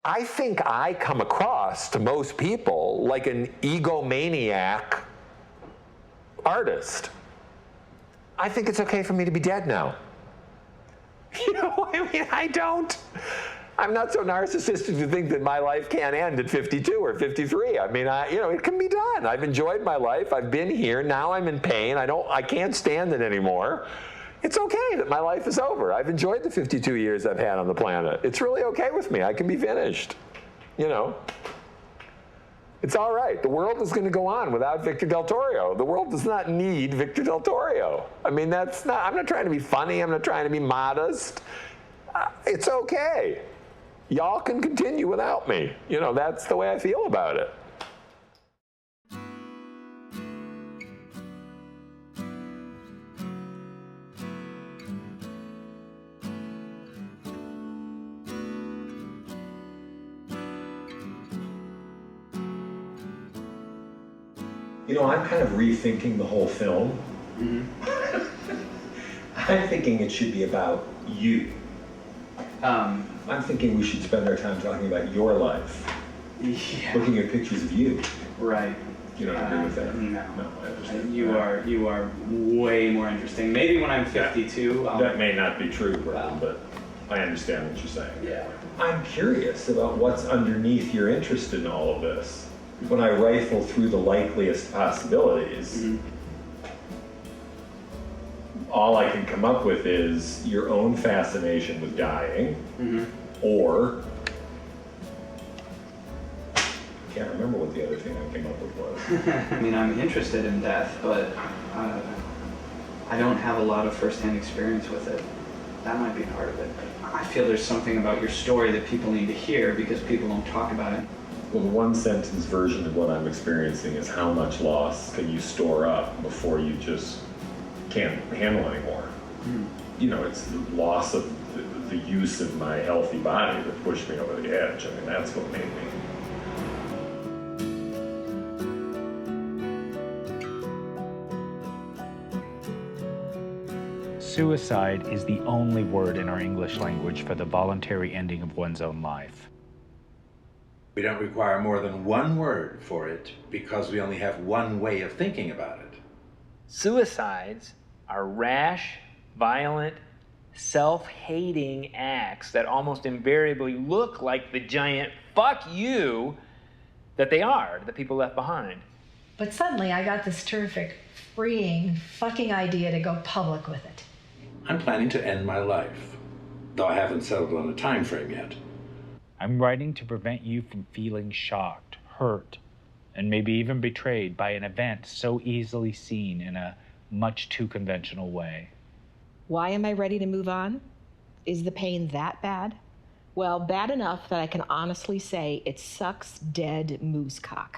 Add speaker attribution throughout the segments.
Speaker 1: I think I come across to most people like an egomaniac artist. I think it's okay for me to be dead now. You know, I mean, I'm not so narcissistic to think that my life can't end at 52 or 53. I mean, it can be done. I've enjoyed my life. I've been here. Now I'm in pain. I can't stand it anymore. It's okay that my life is over. I've enjoyed the 52 years I've had on the planet. It's really okay with me. I can be finished. You know, it's all right. The world is going to go on without Victor Del Toro. The world does not need Victor Del Toro. I mean, I'm not trying to be funny. I'm not trying to be modest. It's okay. Y'all can continue without me. You know, that's the way I feel about it. You know, I'm kind of rethinking the whole film. Mm-hmm. I'm thinking it should be about you. I'm thinking we should spend our time talking about your life. Yeah. Looking at pictures of you.
Speaker 2: Right.
Speaker 1: You don't agree with that?
Speaker 2: No.
Speaker 1: No, I understand.
Speaker 2: You are way more interesting. Maybe when I'm 52.
Speaker 1: That may not be true, Brendan, but I understand what you're saying.
Speaker 2: Yeah.
Speaker 1: I'm curious about what's underneath your interest in all of this. When I rifle through the likeliest possibilities, mm-hmm. all I can come up with is your own fascination with dying, mm-hmm. or I can't remember what the other thing I came up with was.
Speaker 2: I mean, I'm interested in death, but I don't have a lot of first-hand experience with it. That might be part of it. I feel there's something about your story that people need to hear because people don't talk about it.
Speaker 1: Well, the one-sentence version of what I'm experiencing is how much loss can you store up before you just can't handle anymore. Mm. You know, it's the loss of the use of my healthy body that pushed me over the edge. I mean, that's what made
Speaker 3: me. Suicide is the only word in our English language for the voluntary ending of one's own life.
Speaker 4: We don't require more than one word for it because we only have one way of thinking about it.
Speaker 5: Suicides are rash, violent, self-hating acts that almost invariably look like the giant fuck you that they are to the people left behind.
Speaker 6: But suddenly I got this terrific, freeing, fucking idea to go public with it.
Speaker 4: I'm planning to end my life, though I haven't settled on a time frame yet.
Speaker 3: I'm writing to prevent you from feeling shocked, hurt, and maybe even betrayed by an event so easily seen in a much too conventional way.
Speaker 7: Why am I ready to move on? Is the pain that bad? Well, bad enough that I can honestly say it sucks dead moosecock.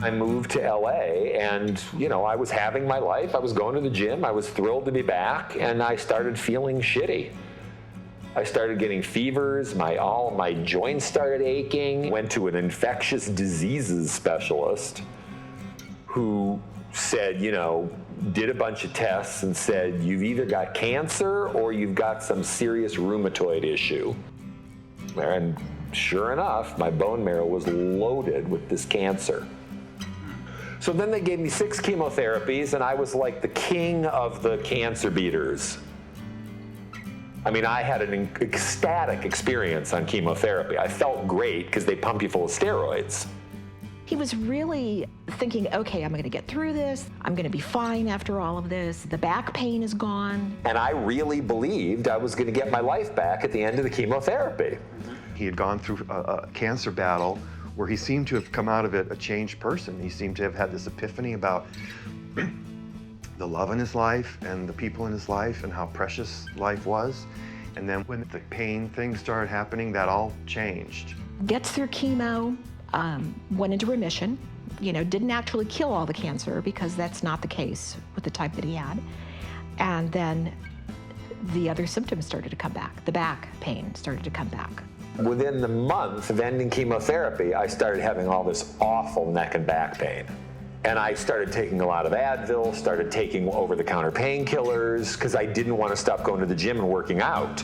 Speaker 1: I moved to LA and, you know, I was having my life. I was going to the gym. I was thrilled to be back, and I started feeling shitty. I started getting fevers, all my joints started aching. Went to an infectious diseases specialist who said, you know, did a bunch of tests and said, you've either got cancer or you've got some serious rheumatoid issue. And sure enough, my bone marrow was loaded with this cancer. So then they gave me 6 chemotherapies, and I was like the king of the cancer beaters. I mean, I had an ecstatic experience on chemotherapy. I felt great because they pump you full of steroids.
Speaker 7: He was really thinking, okay, I'm going to get through this. I'm going to be fine after all of this. The back pain is gone.
Speaker 1: And I really believed I was going to get my life back at the end of the chemotherapy.
Speaker 8: He had gone through a cancer battle where he seemed to have come out of it a changed person. He seemed to have had this epiphany about the love in his life and the people in his life and how precious life was. And then when the pain things started happening, that all changed.
Speaker 7: Gets through chemo, went into remission, you know, didn't actually kill all the cancer because that's not the case with the type that he had. And then the other symptoms started to come back. The back pain started to come back.
Speaker 1: Within the month of ending chemotherapy, I started having all this awful neck and back pain. And I started taking a lot of Advil, started taking over-the-counter painkillers, because I didn't want to stop going to the gym and working out.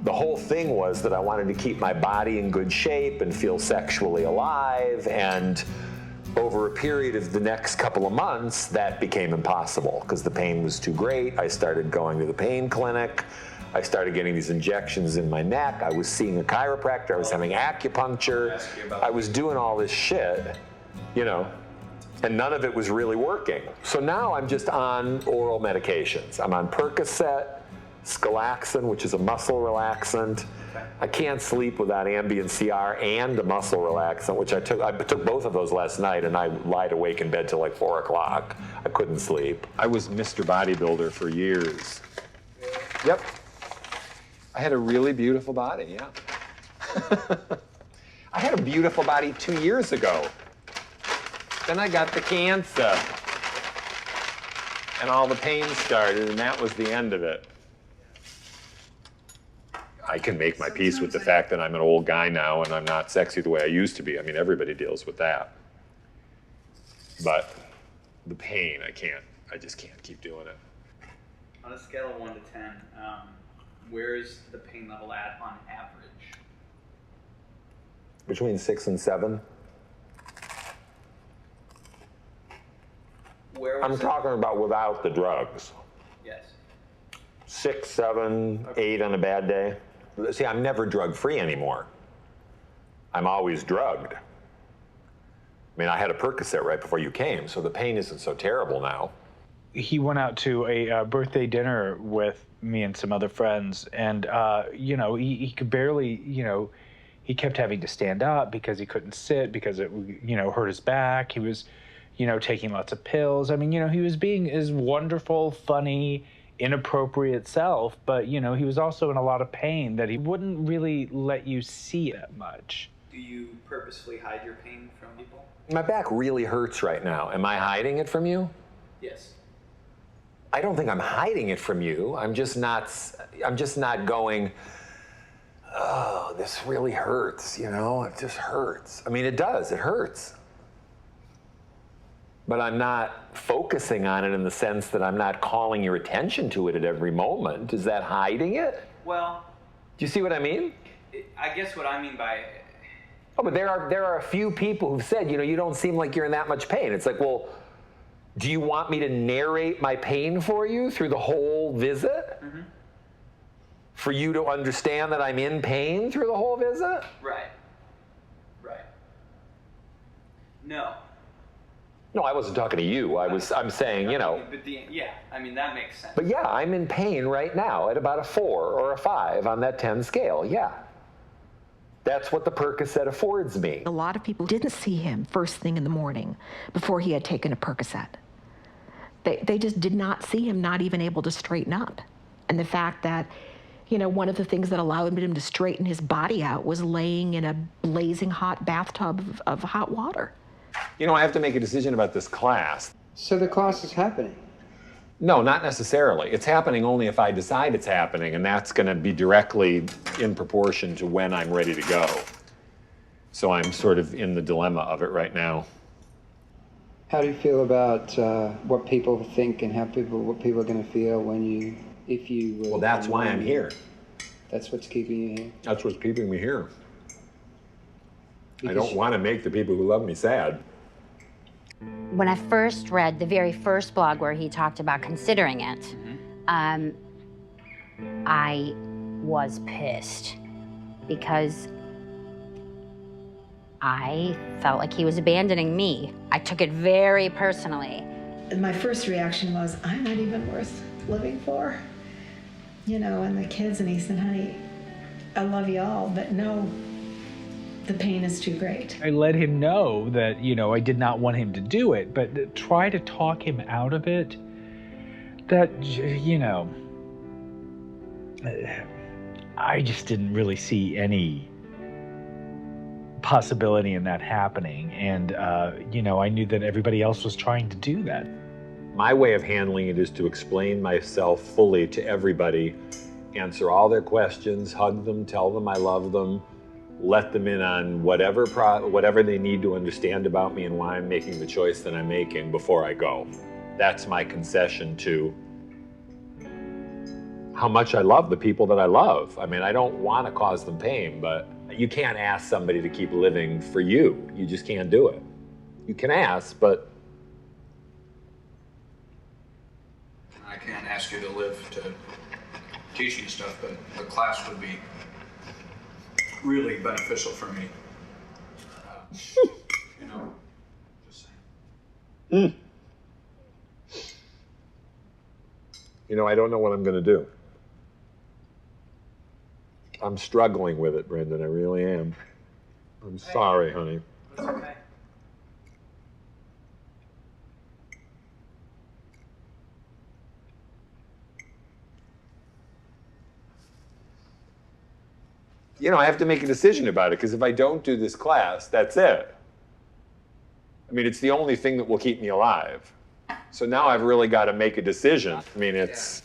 Speaker 1: The whole thing was that I wanted to keep my body in good shape and feel sexually alive, and over a period of the next couple of months, that became impossible because the pain was too great. I started going to the pain clinic. I started getting these injections in my neck. I was seeing a chiropractor. I was having acupuncture. I was doing all this shit, you know, and none of it was really working. So now I'm just on oral medications. I'm on Percocet, Scalaxin, which is a muscle relaxant. I can't sleep without Ambien CR and a muscle relaxant, which I took both of those last night, and I lied awake in bed till like 4 o'clock. I couldn't sleep. I was Mr. Bodybuilder for years. Yep. I had a really beautiful body, yeah. I had a beautiful body 2 years ago. Then I got the cancer. And all the pain started, and that was the end of it. I can make my peace with the fact that I'm an old guy now and I'm not sexy the way I used to be. I mean, everybody deals with that. But the pain, I just can't keep doing it.
Speaker 2: On a scale of 1 to 10, where is the pain level at on average?
Speaker 1: Between 6 and 7. I'm talking about without the drugs.
Speaker 2: Yes.
Speaker 1: 6, 7, 8 on a bad day. See, I'm never drug-free anymore. I'm always drugged. I mean, I had a Percocet right before you came, so the pain isn't so terrible now.
Speaker 3: He went out to a birthday dinner with me and some other friends, and, you know, he could barely, you know, he kept having to stand up because he couldn't sit because it, you know, hurt his back. He was, you know, taking lots of pills. I mean, you know, he was being his wonderful, funny, inappropriate self, but, you know, he was also in a lot of pain that he wouldn't really let you see that much.
Speaker 2: Do you purposefully hide your pain from people?
Speaker 1: My back really hurts right now. Am I hiding it from you?
Speaker 2: Yes.
Speaker 1: I don't think I'm hiding it from you. I'm just not going, oh, this really hurts, you know? It just hurts. I mean, it does, it hurts. But I'm not focusing on it in the sense that I'm not calling your attention to it at every moment. Is that hiding it?
Speaker 2: Well,
Speaker 1: Do you see what I mean?
Speaker 2: I guess what I mean by...
Speaker 1: Oh, but there are a few people who've said, you know, you don't seem like you're in that much pain. It's like, well, do you want me to narrate my pain for you through the whole visit?
Speaker 2: Mm-hmm.
Speaker 1: For you to understand that I'm in pain through the whole visit?
Speaker 2: Right. Right. No.
Speaker 1: No, I wasn't talking to you. I'm saying, you know.
Speaker 2: But yeah, I mean, that makes sense.
Speaker 1: But yeah, I'm in pain right now at about a 4 or a 5 on that 10 scale, yeah. That's what the Percocet affords me.
Speaker 7: A lot of people didn't see him first thing in the morning before he had taken a Percocet. They just did not see him not even able to straighten up. And the fact that, you know, one of the things that allowed him to straighten his body out was laying in a blazing hot bathtub of hot water.
Speaker 1: You know, I have to make a decision about this class.
Speaker 9: So the class is happening?
Speaker 1: No, not necessarily. It's happening only if I decide it's happening, and that's going to be directly in proportion to when I'm ready to go. So I'm sort of in the dilemma of it right now.
Speaker 9: How do you feel about what people think and what people are going to feel if you...
Speaker 1: Well, that's why I'm here.
Speaker 9: That's what's keeping you here?
Speaker 1: That's what's keeping me here. I don't want to make the people who love me sad.
Speaker 10: When I first read the very first blog where he talked about considering it, I was pissed because I felt like he was abandoning me. I took it very personally.
Speaker 6: My first reaction was, I'm not even worth living for. You know, and the kids, and he said, honey, I love you all, but no, the pain is too great.
Speaker 3: I let him know that, you know, I did not want him to do it, but try to talk him out of it, that, you know, I just didn't really see any possibility in that happening. And, you know, I knew that everybody else was trying to do that. My way of handling it is to explain myself fully to everybody, answer all their questions, hug them, tell them I love them, let them in on whatever they need to understand about me and why I'm making the choice that I'm making before I go. That's my concession to
Speaker 1: how much I love the people that I love. I mean, I don't want to cause them pain, but you can't ask somebody to keep living for you. You just can't do it. You can ask, but
Speaker 11: I can't ask you to live to teach you stuff, but the class would be really beneficial for me. You know, just saying.
Speaker 1: you know, I don't know what I'm going to do. I'm struggling with it, Brendan. I really am. I'm sorry, honey.
Speaker 2: That's okay.
Speaker 1: You know, I have to make a decision about it, because if I don't do this class, that's it. I mean, it's the only thing that will keep me alive. So now I've really got to make a decision. I mean, it's...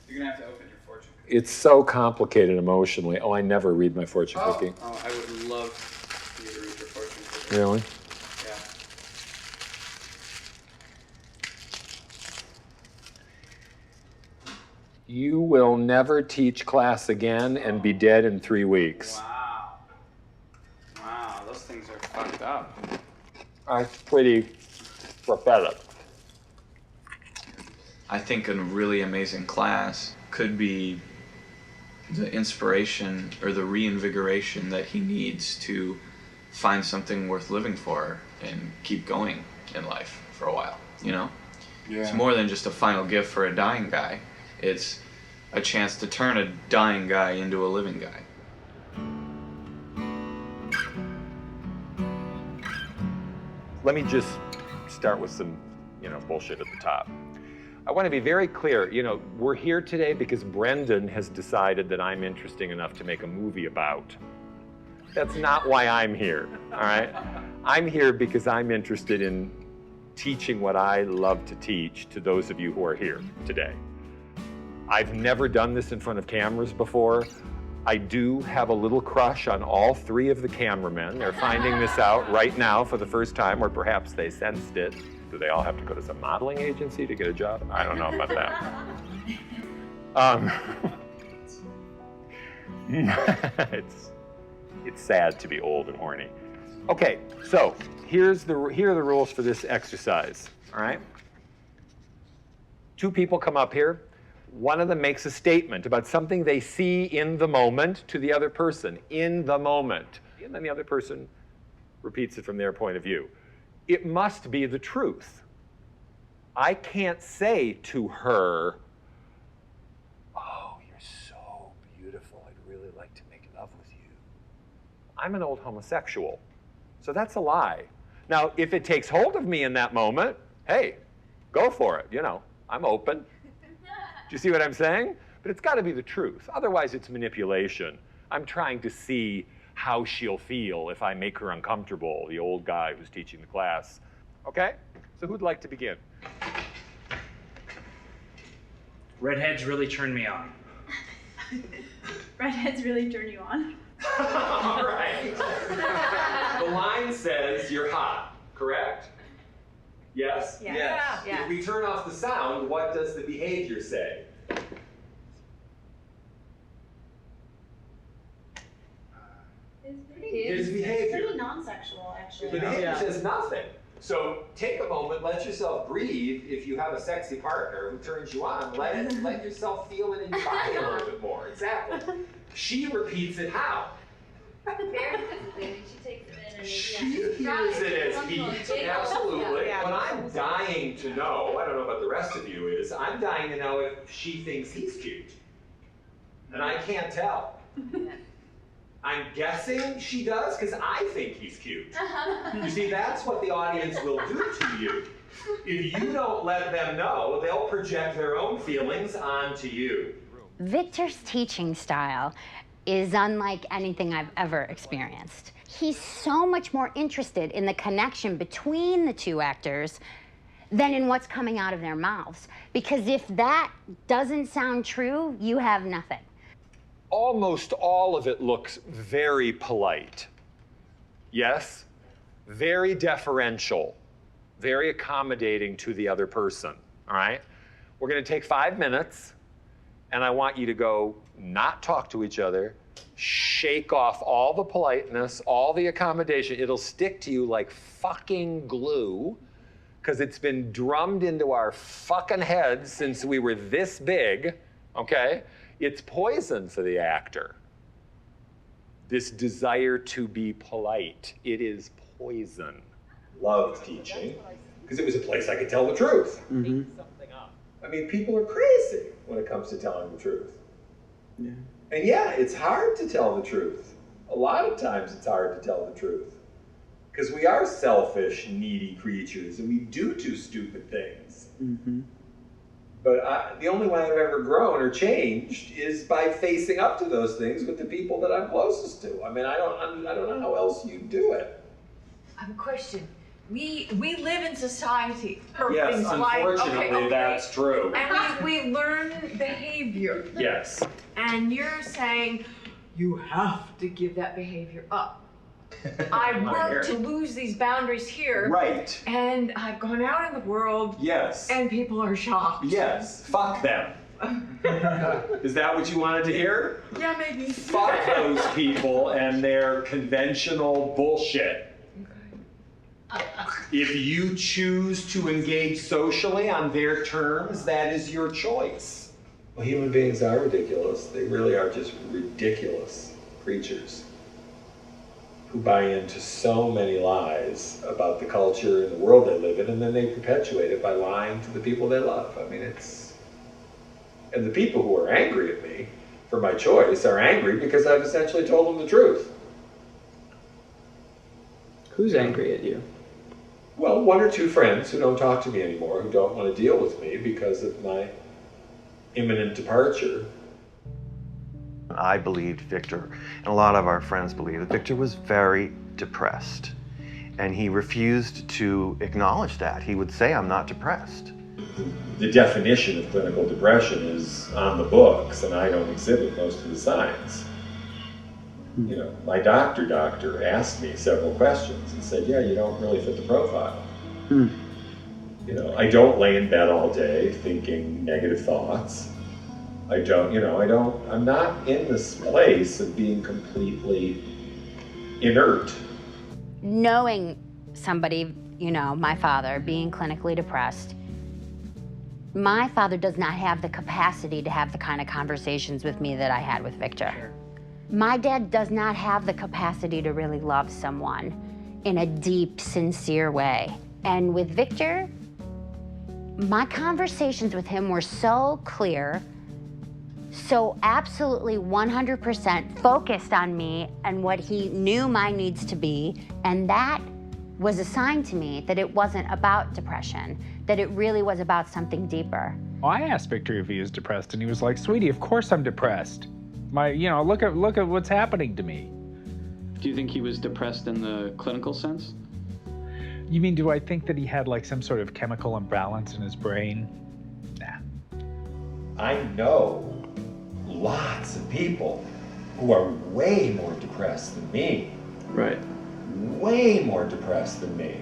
Speaker 2: You're gonna have to open your fortune.
Speaker 1: It's so complicated emotionally. Oh, I never read my fortune cookie.
Speaker 2: Oh, I would love for you to read your fortune cookie.
Speaker 1: Really?
Speaker 2: Yeah.
Speaker 1: You will never teach class again and be dead in 3 weeks.
Speaker 2: Wow. Wow, those things are fucked up.
Speaker 1: That's pretty prophetic.
Speaker 2: I think a really amazing class could be the inspiration or the reinvigoration that he needs to find something worth living for and keep going in life for a while, you know?
Speaker 11: Yeah.
Speaker 2: It's more than just a final gift for a dying guy. It's a chance to turn a dying guy into a living guy.
Speaker 1: Let me just start with some, bullshit at the top. I want to be very clear. We're here today because Brendan has decided that I'm interesting enough to make a movie about. That's not why I'm here, all right? I'm here because I'm interested in teaching what I love to teach to those of you who are here today. I've never done this in front of cameras before. I do have a little crush on all 3 of the cameramen. They're finding this out right now for the first time, or perhaps they sensed it. Do they all have to go to some modeling agency to get a job? I don't know about that. It's sad to be old and horny. Okay, so here are the rules for this exercise, all right? 2 people come up here. One of them makes a statement about something they see in the moment to the other person, in the moment. And then the other person repeats it from their point of view. It must be the truth. I can't say to her, "Oh, you're so beautiful. I'd really like to make love with you." I'm an old homosexual, so that's a lie. Now, if it takes hold of me in that moment, hey, go for it. I'm open. Do you see what I'm saying? But it's got to be the truth. Otherwise, it's manipulation. I'm trying to see how she'll feel if I make her uncomfortable, the old guy who's teaching the class. Okay? So who'd like to begin?
Speaker 12: Redheads really turn me on.
Speaker 13: Redheads really turn you on.
Speaker 1: All right. The line says you're hot, correct? Yes?
Speaker 13: Yeah.
Speaker 2: Yes.
Speaker 13: Yeah.
Speaker 1: If we turn off the sound, what does the behavior say? His behavior.
Speaker 13: Pretty non-sexual, actually.
Speaker 1: The behavior says nothing. So take a moment, let yourself breathe. If you have a sexy partner who turns you on, let yourself feel it in your body a little bit more. Exactly. She repeats it how?
Speaker 13: Very physically. She takes it in and
Speaker 1: She hears it as heat, absolutely. What I'm dying to know, I don't know about the rest of you, is I'm dying to know if she thinks he's cute. And I can't tell. I'm guessing she does, because I think he's cute. You see, that's what the audience will do to you. If you don't let them know, they'll project their own feelings onto you.
Speaker 10: Victor's teaching style is unlike anything I've ever experienced. He's so much more interested in the connection between the 2 actors than in what's coming out of their mouths. Because if that doesn't sound true, you have nothing.
Speaker 1: Almost all of it looks very polite. Yes? Very deferential, very accommodating to the other person, all right? We're going to take 5 minutes, and I want you to go not talk to each other, shake off all the politeness, all the accommodation. It'll stick to you like fucking glue, because it's been drummed into our fucking heads since we were this big, okay? It's poison for the actor. This desire to be polite, it is poison. Loved teaching, because it was a place I could tell the truth.
Speaker 9: Mm-hmm.
Speaker 1: I mean, people are crazy when it comes to telling the truth.
Speaker 9: Yeah.
Speaker 1: And yeah, it's hard to tell the truth. A lot of times it's hard to tell the truth. Because we are selfish, needy creatures, and we do stupid things.
Speaker 9: Mm-hmm.
Speaker 1: But the only way I've ever grown or changed is by facing up to those things with the people that I'm closest to. I mean, I don't know how else you do it.
Speaker 14: I have a question. We live in society.
Speaker 1: Yes,
Speaker 14: Things
Speaker 1: unfortunately,
Speaker 14: okay.
Speaker 1: that's true.
Speaker 14: And we learn behavior.
Speaker 1: Yes.
Speaker 14: And you're saying you have to give that behavior up. I worked to lose these boundaries here.
Speaker 1: Right.
Speaker 14: And I've gone out in the world.
Speaker 1: Yes.
Speaker 14: And people are shocked.
Speaker 1: Yes. Fuck them. Is that what you wanted to hear?
Speaker 14: Yeah, maybe.
Speaker 1: Fuck those people and their conventional bullshit. If you choose to engage socially on their terms, that is your choice. Well, human beings are ridiculous. They really are just ridiculous creatures who buy into so many lies about the culture and the world they live in, and then they perpetuate it by lying to the people they love. I mean, it's... And the people who are angry at me for my choice are angry because I've essentially told them the truth.
Speaker 2: Who's angry at you?
Speaker 1: Well, one or two friends who don't talk to me anymore, who don't want to deal with me because of my imminent departure.
Speaker 8: I believed Victor, and a lot of our friends believed that Victor was very depressed. And he refused to acknowledge that. He would say, I'm not depressed.
Speaker 1: The definition of clinical depression is on the books, and I don't exhibit most of the signs. You know, my doctor asked me several questions and said, yeah, you don't really fit the profile. You know, I don't lay in bed all day thinking negative thoughts. I'm not in this place of being completely inert.
Speaker 10: Knowing somebody, you know, my father, being clinically depressed, my father does not have the capacity to have the kind of conversations with me that I had with Victor. Sure. My dad does not have the capacity to really love someone in a deep, sincere way. And with Victor, my conversations with him were so clear, so absolutely 100% focused on me and what he knew my needs to be, and that was a sign to me that it wasn't about depression, that it really was about something deeper.
Speaker 3: Well, I asked Victor if he was depressed, and he was like, sweetie, of course I'm depressed. Look at what's happening to me.
Speaker 2: Do you think he was depressed in the clinical sense?
Speaker 3: You mean, do I think that he had like some sort of chemical imbalance in his brain? Nah.
Speaker 1: I know lots of people who are way more depressed than me.
Speaker 2: Right.
Speaker 1: Way more depressed than me.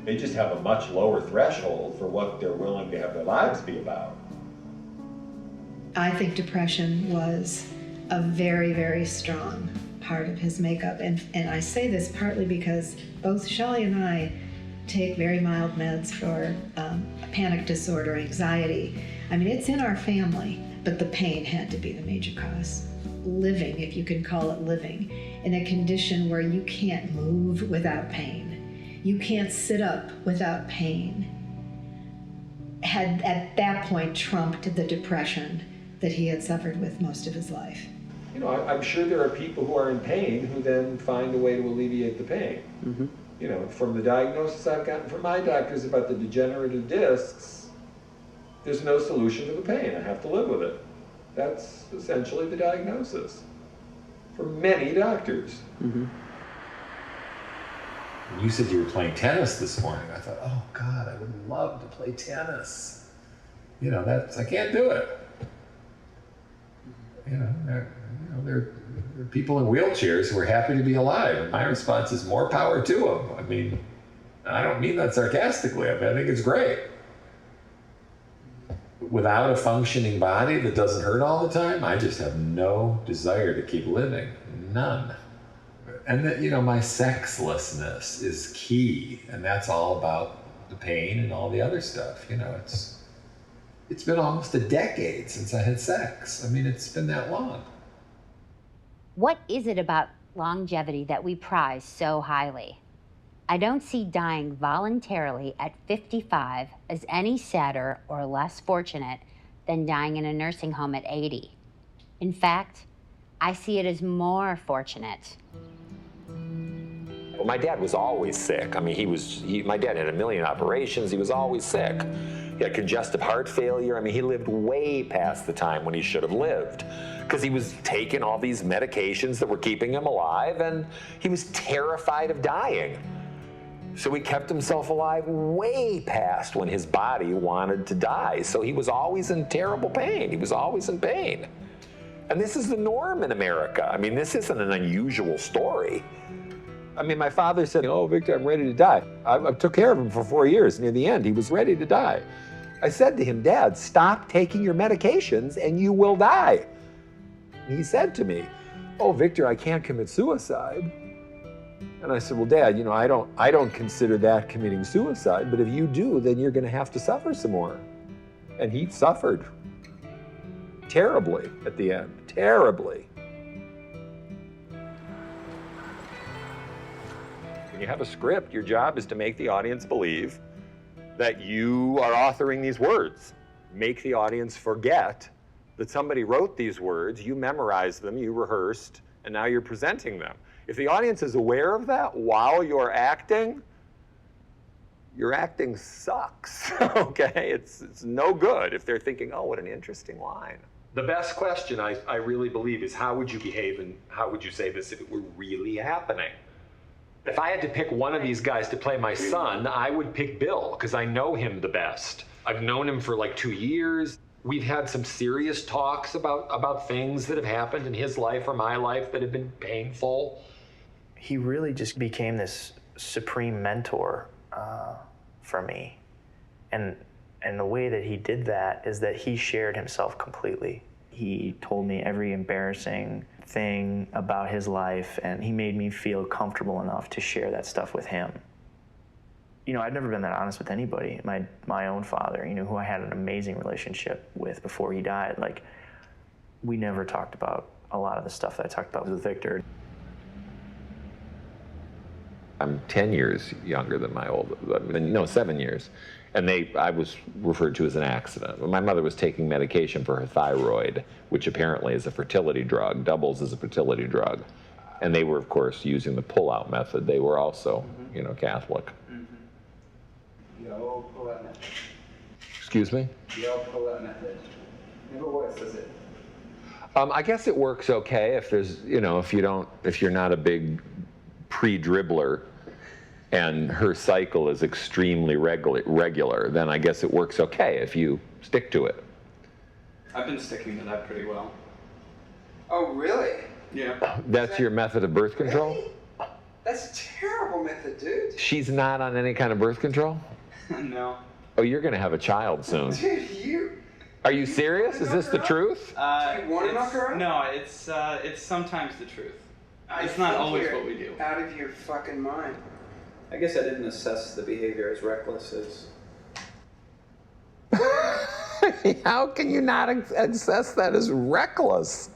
Speaker 1: They just have a much lower threshold for what they're willing to have their lives be about.
Speaker 6: I think depression was a very, very strong part of his makeup. And I say this partly because both Shelley and I take very mild meds for panic disorder, anxiety. I mean, it's in our family, but the pain had to be the major cause. Living, if you can call it living, in a condition where you can't move without pain. You can't sit up without pain. Had at that point trumped the depression that he had suffered with most of his life.
Speaker 1: You know, I'm sure there are people who are in pain who then find a way to alleviate the pain.
Speaker 2: Mm-hmm.
Speaker 1: You know, from the diagnosis I've gotten from my doctors about the degenerative discs, there's no solution to the pain. I have to live with it. That's essentially the diagnosis for many doctors.
Speaker 2: Mm-hmm.
Speaker 1: You said you were playing tennis this morning. I thought, oh God, I would love to play tennis. You know, I can't do it. There are people in wheelchairs who are happy to be alive, and my response is more power to them. I mean, I don't mean that sarcastically. I think it's great. without a functioning body that doesn't hurt all the time, I just have no desire to keep living. None. And that, my sexlessness is key, and that's all about the pain and all the other stuff. It's been almost a decade since I had sex. I mean, it's been that long.
Speaker 10: What is it about longevity that we prize so highly? I don't see dying voluntarily at 55 as any sadder or less fortunate than dying in a nursing home at 80. In fact, I see it as more fortunate.
Speaker 1: Well, my dad was always sick. I mean, my dad had a million operations. He was always sick. He had congestive heart failure. I mean, he lived way past the time when he should have lived because he was taking all these medications that were keeping him alive, and he was terrified of dying. So he kept himself alive way past when his body wanted to die. So he was always in terrible pain. He was always in pain. And this is the norm in America. I mean, this isn't an unusual story. I mean, my father said, "Oh, Victor, I'm ready to die." I took care of him for 4 years. Near the end, he was ready to die. I said to him, "Dad, stop taking your medications and you will die." And he said to me, "Oh, Victor, I can't commit suicide." And I said, "Well, Dad, I don't consider that committing suicide, but if you do, then you're going to have to suffer some more." And he suffered terribly at the end, terribly. When you have a script, your job is to make the audience believe that you are authoring these words. Make the audience forget that somebody wrote these words, you memorized them, you rehearsed, and now you're presenting them. If the audience is aware of that while you're acting, your acting sucks, okay? It's no good if they're thinking, "Oh, what an interesting line." The best question, I really believe, is how would you behave and how would you say this if it were really happening? If I had to pick one of these guys to play my son, I would pick Bill, because I know him the best. I've known him for like 2 years. We've had some serious talks about things that have happened in his life or my life that have been painful.
Speaker 15: He really just became this supreme mentor for me. And the way that he did that is that he shared himself completely. He told me every embarrassing thing about his life, and he made me feel comfortable enough to share that stuff with him. I'd never been that honest with anybody. My own father, who I had an amazing relationship with before he died, we never talked about a lot of the stuff that I talked about with Victor.
Speaker 1: I'm 10 years younger than my old, 7 years. And I was referred to as an accident. My mother was taking medication for her thyroid, which apparently is a fertility drug, doubles as a fertility drug. And they were, of course, using the pull-out method. They were also, Catholic.
Speaker 9: The old pull-out method.
Speaker 1: Excuse me?
Speaker 9: The old pull-out method. Never works, does it?
Speaker 1: I guess it works okay if there's, if you're not a big pre-dribbler and her cycle is extremely regular, then I guess it works okay if you stick to it.
Speaker 2: I've been sticking to that pretty well.
Speaker 9: Oh, really?
Speaker 2: Yeah.
Speaker 1: That's your method of birth control?
Speaker 9: Really? That's a terrible method, dude.
Speaker 1: She's not on any kind of birth control?
Speaker 2: No.
Speaker 1: Oh, you're going to have a child soon.
Speaker 9: Dude,
Speaker 1: Are you serious? Is this the truth?
Speaker 9: Do you want to knock her up?
Speaker 2: No, it's sometimes the truth. It's not always what we do.
Speaker 9: Out of your fucking mind.
Speaker 2: I guess I didn't assess the behavior as reckless as...
Speaker 1: How can you not assess that as reckless?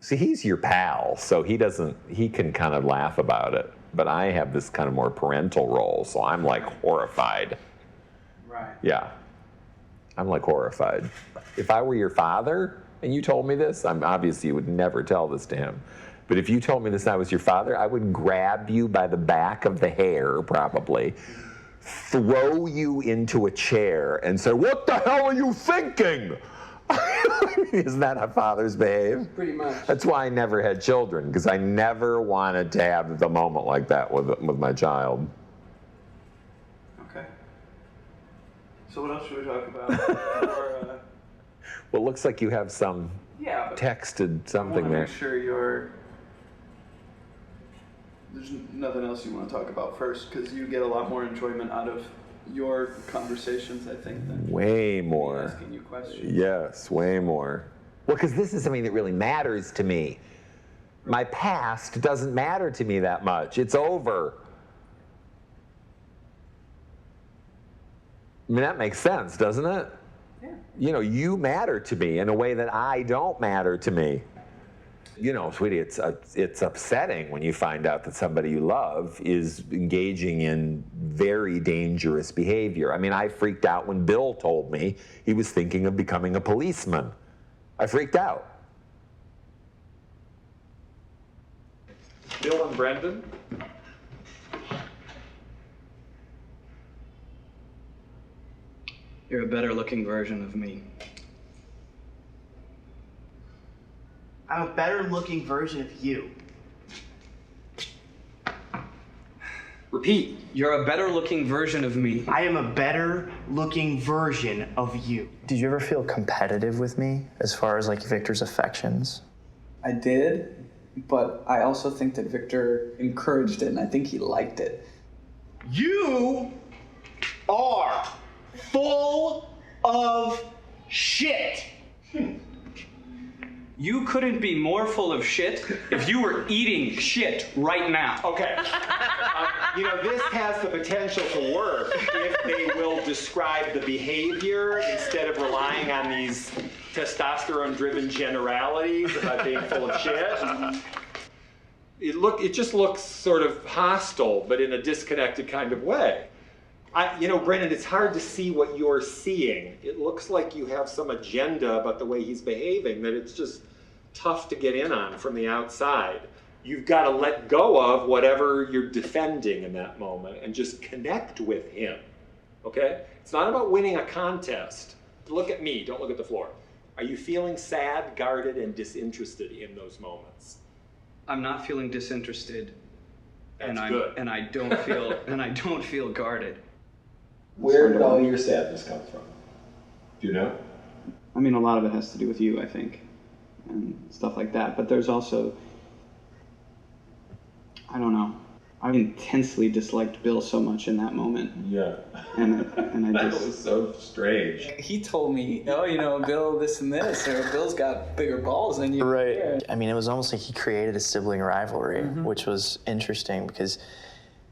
Speaker 1: See, he's your pal, so he can kind of laugh about it. But I have this kind of more parental role, so I'm like horrified.
Speaker 2: Right.
Speaker 1: Yeah. I'm like horrified. If I were your father and you told me this, obviously you would never tell this to him. But if you told me this and I was your father, I would grab you by the back of the hair, probably, throw you into a chair and say, "What the hell are you thinking?" Isn't that how fathers behave?
Speaker 9: Pretty much.
Speaker 1: That's why I never had children, because I never wanted to have the moment like that with my child.
Speaker 2: Okay. So what else should we talk about?
Speaker 1: Well, it looks like you have some texted something there.
Speaker 2: Make sure there's nothing else you want to talk about first, because you get a lot more enjoyment out of your conversations, I think, than
Speaker 1: Way more.
Speaker 2: asking you questions.
Speaker 1: Yes, way more. Well, because this is something that really matters to me. My past doesn't matter to me that much. It's over. I mean, that makes sense, doesn't it?
Speaker 2: Yeah.
Speaker 1: You know, you matter to me in a way that I don't matter to me. You know, sweetie, it's upsetting when you find out that somebody you love is engaging in very dangerous behavior. I mean, I freaked out when Bill told me he was thinking of becoming a policeman. I freaked out. Bill and Brendan?
Speaker 2: You're a better looking version of me.
Speaker 16: I'm a better looking version of you.
Speaker 2: Repeat. You're a better looking version of me.
Speaker 16: I am a better looking version of you.
Speaker 15: Did you ever feel competitive with me as far as like Victor's affections?
Speaker 2: I did, but I also think that Victor encouraged it, and I think he liked it.
Speaker 16: You are full of shit.
Speaker 2: You couldn't be more full of shit if you were eating shit right now.
Speaker 1: Okay. You know, this has the potential to work if they will describe the behavior instead of relying on these testosterone-driven generalities about being full of shit. It just looks sort of hostile, but in a disconnected kind of way. You know, Brendan, it's hard to see what you're seeing. It looks like you have some agenda about the way he's behaving that it's just tough to get in on from the outside. You've got to let go of whatever you're defending in that moment and just connect with him, okay? It's not about winning a contest. Look at me, don't look at the floor. Are you feeling sad, guarded, and disinterested in those moments?
Speaker 2: I'm not feeling disinterested.
Speaker 1: That's good.
Speaker 2: And I don't feel guarded.
Speaker 1: Where did all your sadness come from? Do you know?
Speaker 2: I mean, a lot of it has to do with you, I think, and stuff like that. But there's also, I don't know. I intensely disliked Bill so much in that moment.
Speaker 1: Yeah.
Speaker 2: And I
Speaker 1: That
Speaker 2: just...
Speaker 1: was so strange.
Speaker 2: He told me, oh, you know, Bill this and this, or Bill's got bigger balls than you.
Speaker 15: Right. I mean, it was almost like he created a sibling rivalry, which was interesting because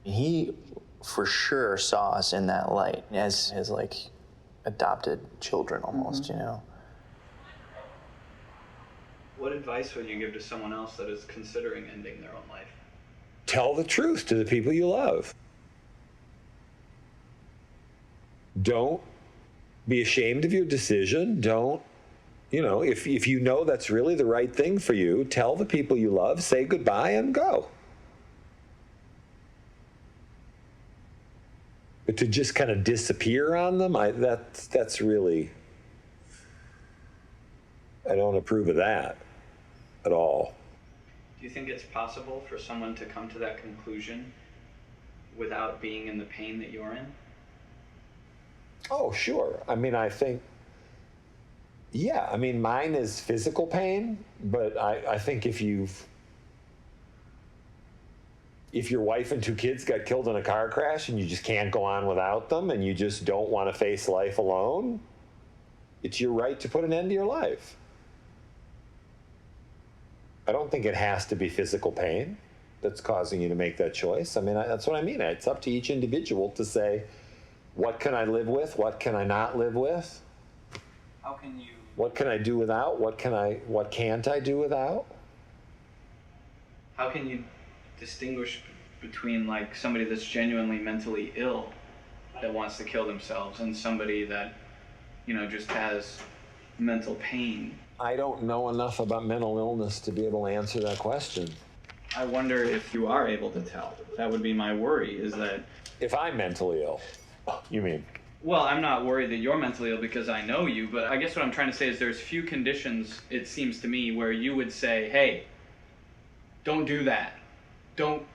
Speaker 15: he for sure saw us in that light as his like adopted children almost, you know.
Speaker 2: What advice would you give to someone else that is considering ending their own life?
Speaker 1: Tell the truth to the people you love. Don't be ashamed of your decision. Don't, you know, if you know that's really the right thing for you, tell the people you love, say goodbye and go. But to just kind of disappear on them, that's really, I don't approve of that at all.
Speaker 2: Do you think it's possible for someone to come to that conclusion without being in the pain that you're in?
Speaker 1: Oh, sure. I mean, I think, yeah, I mean, mine is physical pain, but I think if your wife and 2 kids got killed in a car crash and you just can't go on without them and you just don't want to face life alone, it's your right to put an end to your life. I don't think it has to be physical pain that's causing you to make that choice. I mean, that's what I mean. It's up to each individual to say, what can I live with? What can I not live with?
Speaker 2: How can you...
Speaker 1: What can I do without? What can't I do without?
Speaker 2: How can you distinguish between like somebody that's genuinely mentally ill that wants to kill themselves and somebody that, you know, just has mental pain?
Speaker 1: I don't know enough about mental illness to be able to answer that question.
Speaker 2: I wonder if you are able to tell. That would be my worry, is that...
Speaker 1: If I'm mentally ill, you mean?
Speaker 2: Well, I'm not worried that you're mentally ill because I know you, but I guess what I'm trying to say is there's few conditions, it seems to me, where you would say, hey, don't do that. Don't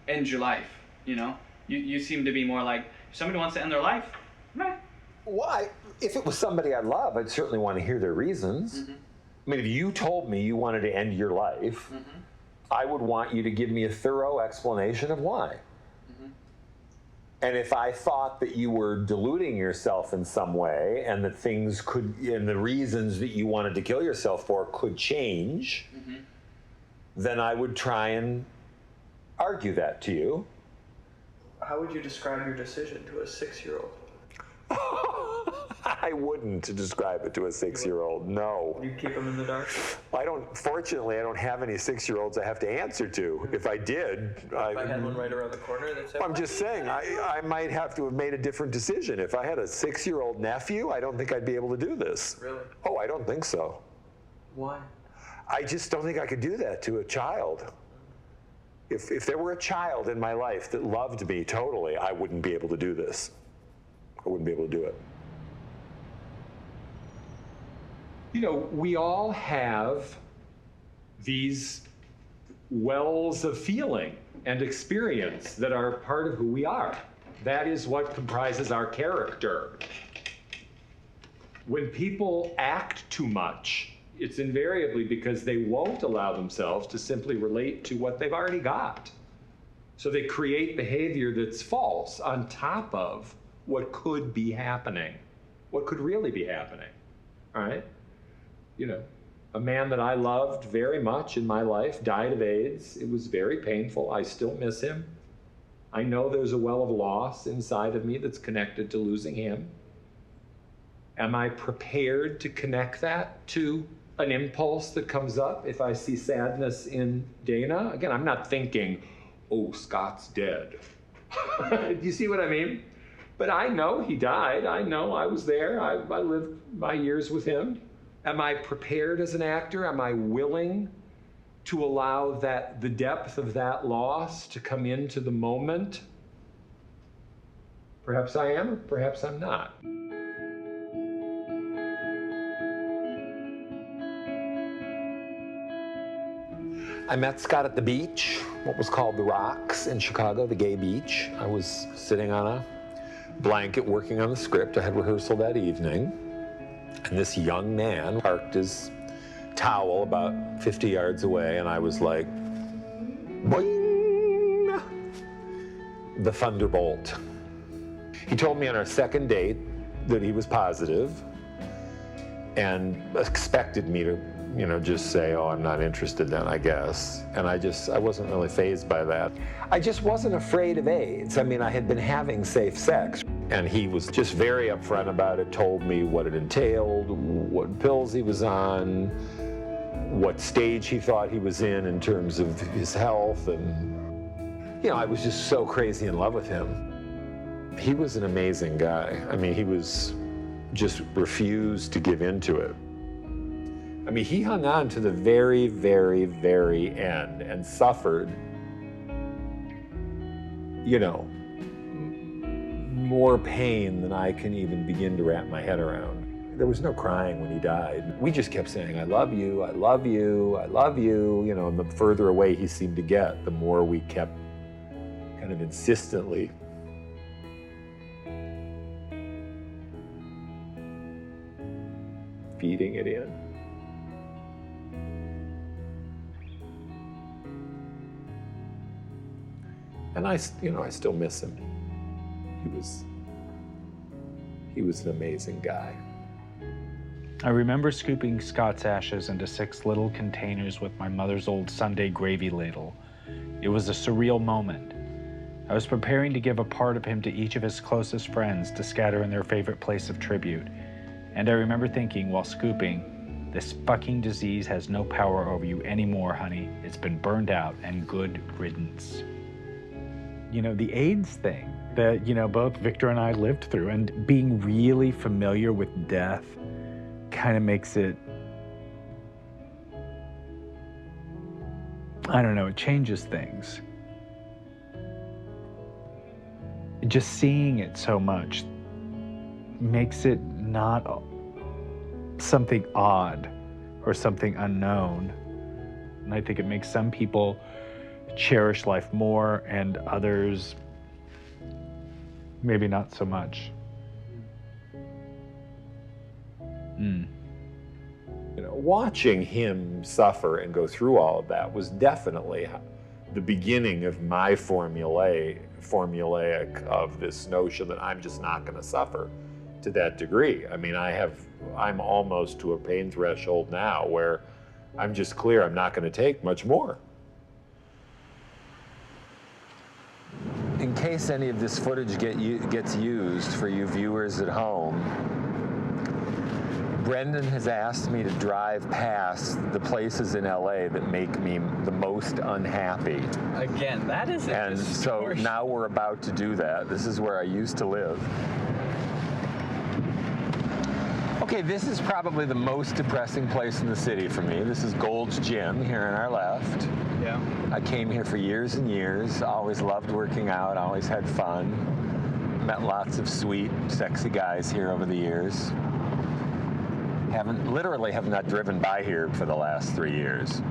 Speaker 2: end your life, you know? You seem to be more like, if somebody wants to end their life, meh.
Speaker 1: Why? If it was somebody I love, I'd certainly want to hear their reasons. I mean, if you told me you wanted to end your life, I would want you to give me a thorough explanation of why. And if I thought that you were deluding yourself in some way and that things could, and the reasons that you wanted to kill yourself for could change, then I would try and argue that to you.
Speaker 15: How would you describe your decision to a 6-year-old?
Speaker 1: I wouldn't describe it to a 6-year-old, no.
Speaker 15: You keep them in the dark?
Speaker 1: Fortunately, I don't have any 6-year-olds I have to answer to. If I did,
Speaker 15: If I had one right around the corner that said,
Speaker 1: I'm just saying, I might have to have made a different decision. If I had a 6-year-old nephew, I don't think I'd be able to do this.
Speaker 15: Really?
Speaker 1: Oh, I don't think so.
Speaker 15: Why?
Speaker 1: I just don't think I could do that to a child. If there were a child in my life that loved me totally, I wouldn't be able to do this. I wouldn't be able to do it. You know, we all have these wells of feeling and experience that are part of who we are. That is what comprises our character. When people act too much, it's invariably because they won't allow themselves to simply relate to what they've already got. So they create behavior that's false on top of what could be happening, what could really be happening, all right? You know, a man that I loved very much in my life died of AIDS. It was very painful. I still miss him. I know there's a well of loss inside of me that's connected to losing him. Am I prepared to connect that to an impulse that comes up if I see sadness in Dana? Again, I'm not thinking, oh, Scott's dead. Do you see what I mean? But I know he died. I know I was there. I lived my years with him. Am I prepared as an actor? Am I willing to allow that the depth of that loss to come into the moment? Perhaps I am, or perhaps I'm not. I met Scott at the beach, what was called the Rocks in Chicago, the gay beach. I was sitting on a blanket working on the script. I had rehearsal that evening. And this young man parked his towel about 50 yards away, and I was like, boing! The thunderbolt. He told me on our second date that he was positive and expected me to, you know, just say, oh, I'm not interested then, I guess. And I wasn't really fazed by that. I just wasn't afraid of AIDS. I mean, I had been having safe sex. And he was just very upfront about it, told me what it entailed, what pills he was on, what stage he thought he was in terms of his health. And, you know, I was just so crazy in love with him. He was an amazing guy. I mean, he was just refused to give into it. I mean, he hung on to the very, very, very end and suffered, you know, more pain than I can even begin to wrap my head around. There was no crying when he died. We just kept saying, I love you, I love you, I love you, you know, and the further away he seemed to get, the more we kept kind of insistently feeding it in. And I still miss him. He was an amazing guy.
Speaker 3: I remember scooping Scott's ashes into 6 little containers with my mother's old Sunday gravy ladle. It was a surreal moment. I was preparing to give a part of him to each of his closest friends to scatter in their favorite place of tribute. And I remember thinking while scooping, this fucking disease has no power over you anymore, honey. It's been burned out, and good riddance. You know, the AIDS thing that, you know, both Victor and I lived through, and being really familiar with death kind of makes it, I don't know, it changes things. Just seeing it so much makes it not something odd or something unknown. And I think it makes some people cherish life more and others maybe not so much.
Speaker 1: You know, watching him suffer and go through all of that was definitely the beginning of my formulaic of this notion that I'm just not going to suffer to that degree. I mean, I'm almost to a pain threshold now where I'm just clear I'm not going to take much more. In case any of this footage gets used for you viewers at home, Brendan has asked me to drive past the places in LA that make me the most unhappy.
Speaker 17: Again, that is a
Speaker 1: And so now we're about to do that. This is where I used to live. Okay, this is probably the most depressing place in the city for me. This is Gold's Gym here on our left.
Speaker 17: Yeah.
Speaker 1: I came here for years and years, always loved working out, always had fun. Met lots of sweet, sexy guys here over the years. Literally have not driven by here for the last 3 years.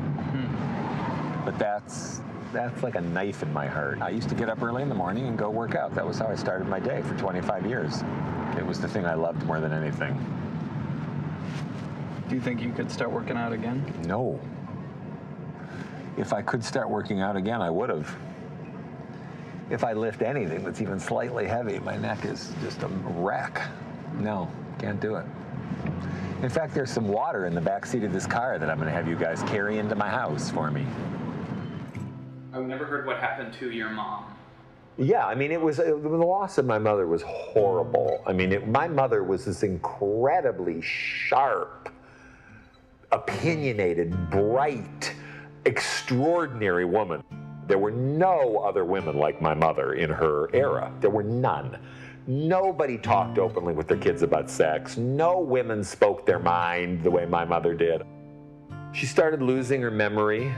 Speaker 1: But that's like a knife in my heart. I used to get up early in the morning and go work out. That was how I started my day for 25 years. It was the thing I loved more than anything.
Speaker 17: Do you think you could start working out again?
Speaker 1: No. If I could start working out again, I would have. If I lift anything that's even slightly heavy, my neck is just a wreck. No, can't do it. In fact, there's some water in the back seat of this car that I'm going to have you guys carry into my house for me.
Speaker 12: I've never heard what happened to your mom.
Speaker 1: Yeah, I mean, the loss of my mother was horrible. I mean, my mother was this incredibly sharp, opinionated, bright, extraordinary woman. There were no other women like my mother in her era. There were none. Nobody talked openly with their kids about sex. No women spoke their mind the way my mother did. She started losing her memory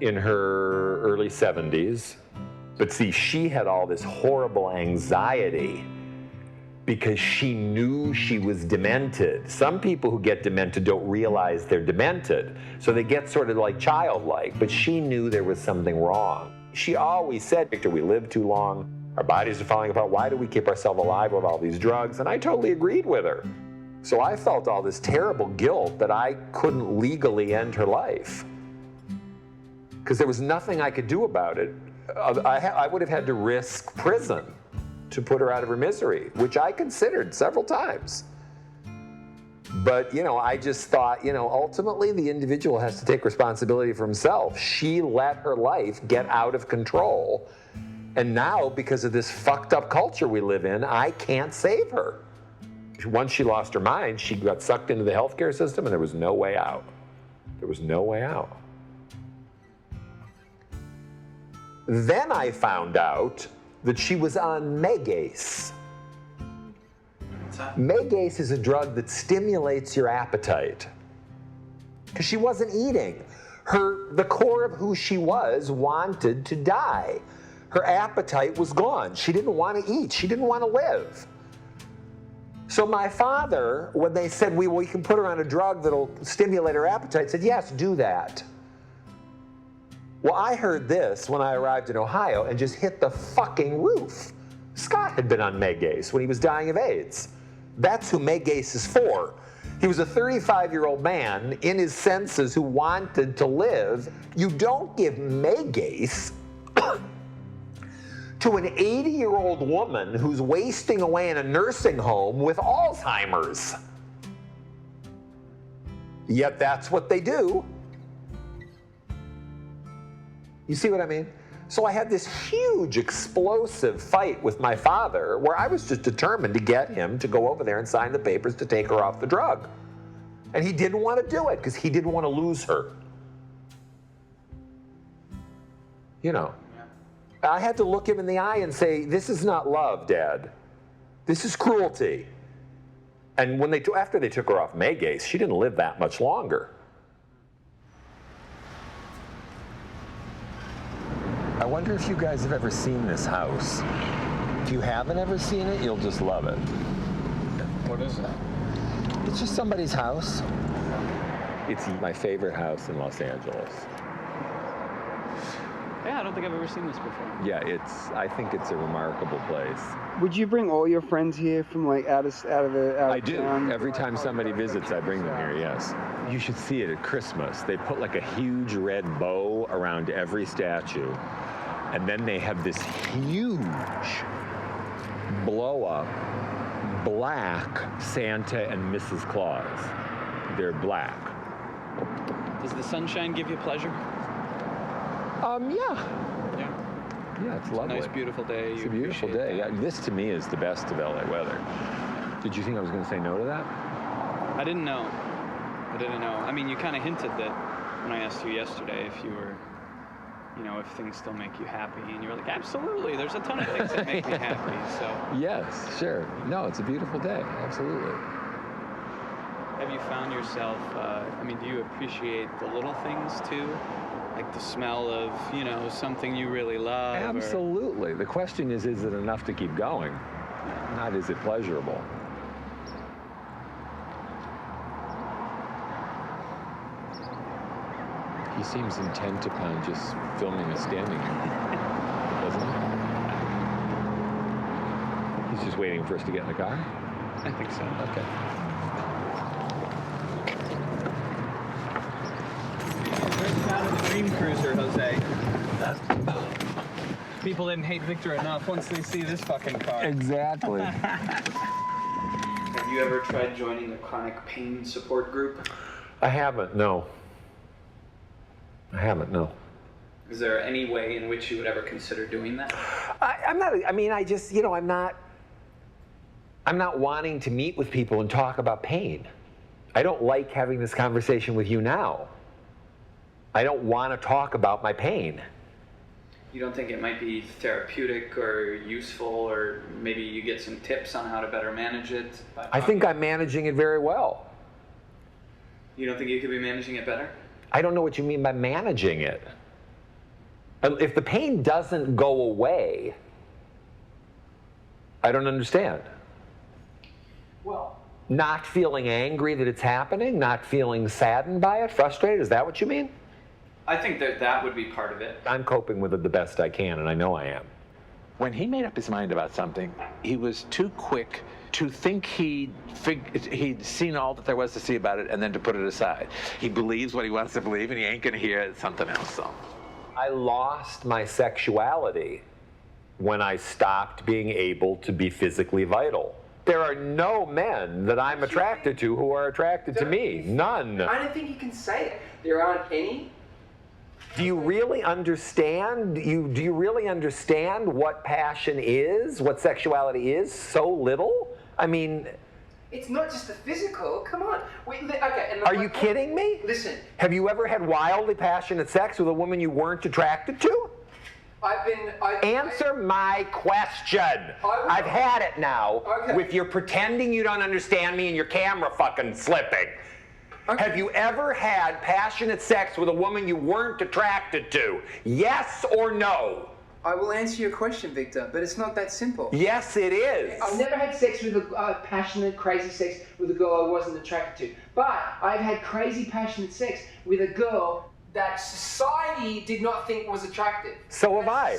Speaker 1: in her early 70s. But see, she had all this horrible anxiety because she knew she was demented. Some people who get demented don't realize they're demented. So they get sort of like childlike, but she knew there was something wrong. She always said, Victor, we live too long. Our bodies are falling apart. Why do we keep ourselves alive with all these drugs? And I totally agreed with her. So I felt all this terrible guilt that I couldn't legally end her life because there was nothing I could do about it. I would have had to risk prison to put her out of her misery, which I considered several times. But, I just thought, ultimately the individual has to take responsibility for himself. She let her life get out of control. And now, because of this fucked up culture we live in, I can't save her. Once she lost her mind, she got sucked into the healthcare system and there was no way out. There was no way out. Then I found out that she was on Megace. Megace is a drug that stimulates your appetite. Because she wasn't eating. The core of who she was wanted to die. Her appetite was gone. She didn't want to eat. She didn't want to live. So my father, when they said, we can put her on a drug that'll stimulate her appetite, said, yes, do that. Well, I heard this when I arrived in Ohio and just hit the fucking roof. Scott had been on Megace when he was dying of AIDS. That's who Megace is for. He was a 35-year-old man in his senses who wanted to live. You don't give Megace to an 80-year-old woman who's wasting away in a nursing home with Alzheimer's. Yet that's what they do. You see what I mean? So I had this huge, explosive fight with my father where I was just determined to get him to go over there and sign the papers to take her off the drug. And he didn't want to do it because he didn't want to lose her. I had to look him in the eye and say, this is not love, Dad. This is cruelty. And after they took her off Megace, she didn't live that much longer. I wonder if you guys have ever seen this house. If you haven't ever seen it, you'll just love it.
Speaker 17: What is that?
Speaker 1: It's just somebody's house. It's my favorite house in Los Angeles.
Speaker 17: Yeah, I don't think I've ever seen this before.
Speaker 1: Yeah, I think it's a remarkable place.
Speaker 9: Would you bring all your friends here from like out of
Speaker 1: I do.
Speaker 9: town?
Speaker 1: Every time somebody visits, I bring them here, yes. You should see it at Christmas. They put like a huge red bow around every statue. And then they have this huge blow-up black Santa and Mrs. Claus. They're black.
Speaker 17: Does the sunshine give you pleasure?
Speaker 1: Yeah. Yeah, it's lovely.
Speaker 17: It's a nice, beautiful day.
Speaker 1: It's a beautiful day. Yeah, this to me is the best of LA weather. Did you think I was going to say no to that?
Speaker 17: I didn't know. I mean, you kind of hinted that when I asked you yesterday if you were, if things still make you happy, and you were like, absolutely. There's a ton of things that make me happy. So.
Speaker 1: Yes, sure. No, it's a beautiful day. Absolutely.
Speaker 17: Have you found yourself? Do you appreciate the little things too? Like the smell of, something you really love?
Speaker 1: Absolutely. The question is it enough to keep going? Not is it pleasurable? He seems intent upon just filming us standing here, doesn't he? He's just waiting for us to get in the car?
Speaker 17: I think so.
Speaker 1: Okay.
Speaker 17: Out of the Dream Cruiser, Jose. People didn't hate Victor enough once they see this fucking car.
Speaker 1: Exactly.
Speaker 2: Have you ever tried joining a chronic pain support group?
Speaker 1: I haven't, no.
Speaker 2: Is there any way in which you would ever consider doing that?
Speaker 1: I'm not wanting to meet with people and talk about pain. I don't like having this conversation with you now. I don't want to talk about my pain.
Speaker 2: You don't think it might be therapeutic or useful, or maybe you get some tips on how to better manage it?
Speaker 1: I think I'm managing it very well.
Speaker 2: You don't think you could be managing it better?
Speaker 1: I don't know what you mean by managing it. If the pain doesn't go away, I don't understand.
Speaker 2: Well,
Speaker 1: not feeling angry that it's happening, not feeling saddened by it, frustrated, is that what you mean?
Speaker 2: I think that would be part of it.
Speaker 1: I'm coping with it the best I can, and I know I am.
Speaker 4: When he made up his mind about something, he was too quick to think he'd seen all that there was to see about it and then to put it aside. He believes what he wants to believe, and he ain't gonna hear something else. So.
Speaker 1: I lost my sexuality when I stopped being able to be physically vital. There are no men that I'm attracted to who are attracted to me. None.
Speaker 18: I don't think you can say it. There aren't any.
Speaker 1: Do you really understand? Do you really understand what passion is, what sexuality is? So little? I mean...
Speaker 18: It's not just the physical. Come on.
Speaker 1: Are you kidding me?
Speaker 18: Listen.
Speaker 1: Have you ever had wildly passionate sex with a woman you weren't attracted to? Answer my question. I've had it now with your pretending you don't understand me and your camera fucking slipping. Okay. Have you ever had passionate sex with a woman you weren't attracted to? Yes or no?
Speaker 18: I will answer your question, Victor, but it's not that simple.
Speaker 1: Yes, it is.
Speaker 18: I've never had sex with passionate, crazy sex with a girl I wasn't attracted to. But I've had crazy, passionate sex with a girl that society did not think was attractive.
Speaker 1: So have I.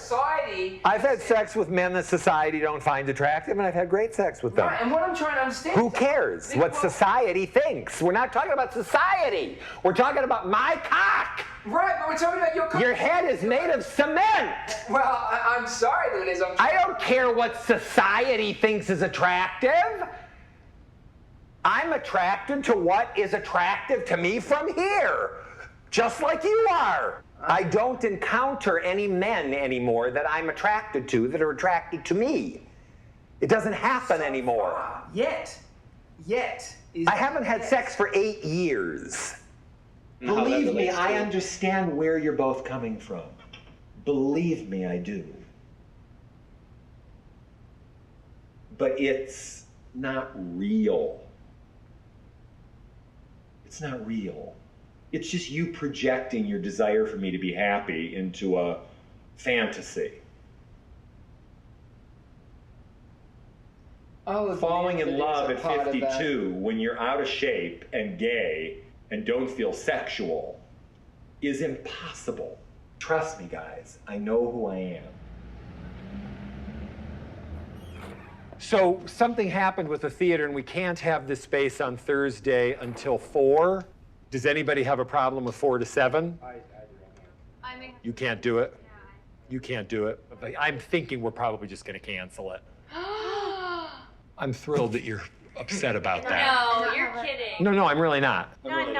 Speaker 1: I've had sex with men that society don't find attractive, and I've had great sex with them.
Speaker 18: Right, and what I'm trying to understand...
Speaker 1: Who cares what society thinks? We're not talking about society. We're talking about my cock.
Speaker 18: Right, but we're talking about your cock.
Speaker 1: Your head is made of cement.
Speaker 18: Well, I'm sorry that it is.
Speaker 1: I don't care what society thinks is attractive. I'm attracted to what is attractive to me from here. Just like you are. I don't encounter any men anymore that I'm attracted to that are attracted to me. It doesn't happen anymore.
Speaker 18: Yet.
Speaker 1: I haven't had sex for 8 years. Believe me, I understand where you're both coming from. Believe me, I do. But it's not real. It's not real. It's just you projecting your desire for me to be happy into a fantasy. Falling in love at 52 when you're out of shape and gay and don't feel sexual is impossible. Trust me, guys, I know who I am. So something happened with the theater and we can't have this space on Thursday until 4. Does anybody have a problem with 4 to 7? You can't do it? You can't do it. I'm thinking we're probably just going to cancel it. I'm thrilled that you're upset about that.
Speaker 13: No, you're kidding.
Speaker 1: No, I'm really not.
Speaker 13: I'm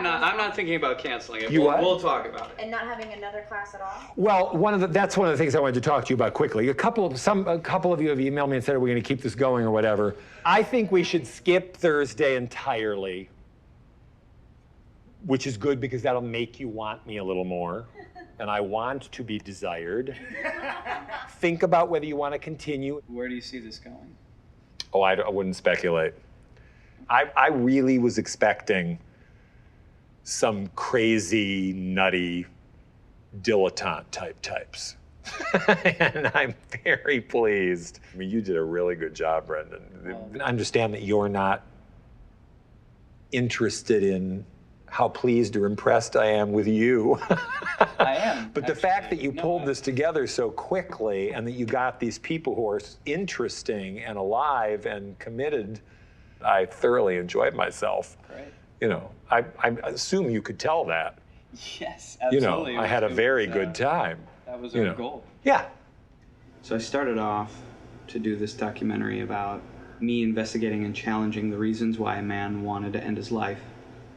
Speaker 17: not thinking about canceling it.
Speaker 1: You what?
Speaker 17: We'll talk about it.
Speaker 13: And not having another class at all?
Speaker 1: Well, that's one of the things I wanted to talk to you about quickly. A couple of you have emailed me and said, are we going to keep this going or whatever? I think we should skip Thursday entirely, which is good because that'll make you want me a little more. And I want to be desired. Think about whether you want to continue.
Speaker 17: Where do you see this going?
Speaker 1: Oh, I wouldn't speculate. I really was expecting some crazy, nutty, dilettante types. And I'm very pleased. I mean, you did a really good job, Brendan. Understand that you're not interested in how pleased or impressed I am with you.
Speaker 17: I am.
Speaker 1: But the fact that you pulled this together so quickly and that you got these people who are interesting and alive and committed, I thoroughly enjoyed myself.
Speaker 17: Great.
Speaker 1: You know, I assume you could tell that.
Speaker 17: Yes,
Speaker 1: You
Speaker 17: absolutely.
Speaker 1: know, I had a very good time.
Speaker 17: That was
Speaker 1: you
Speaker 17: our
Speaker 1: know.
Speaker 17: goal.
Speaker 1: Yeah.
Speaker 2: So I started off to do this documentary about me investigating and challenging the reasons why a man wanted to end his life,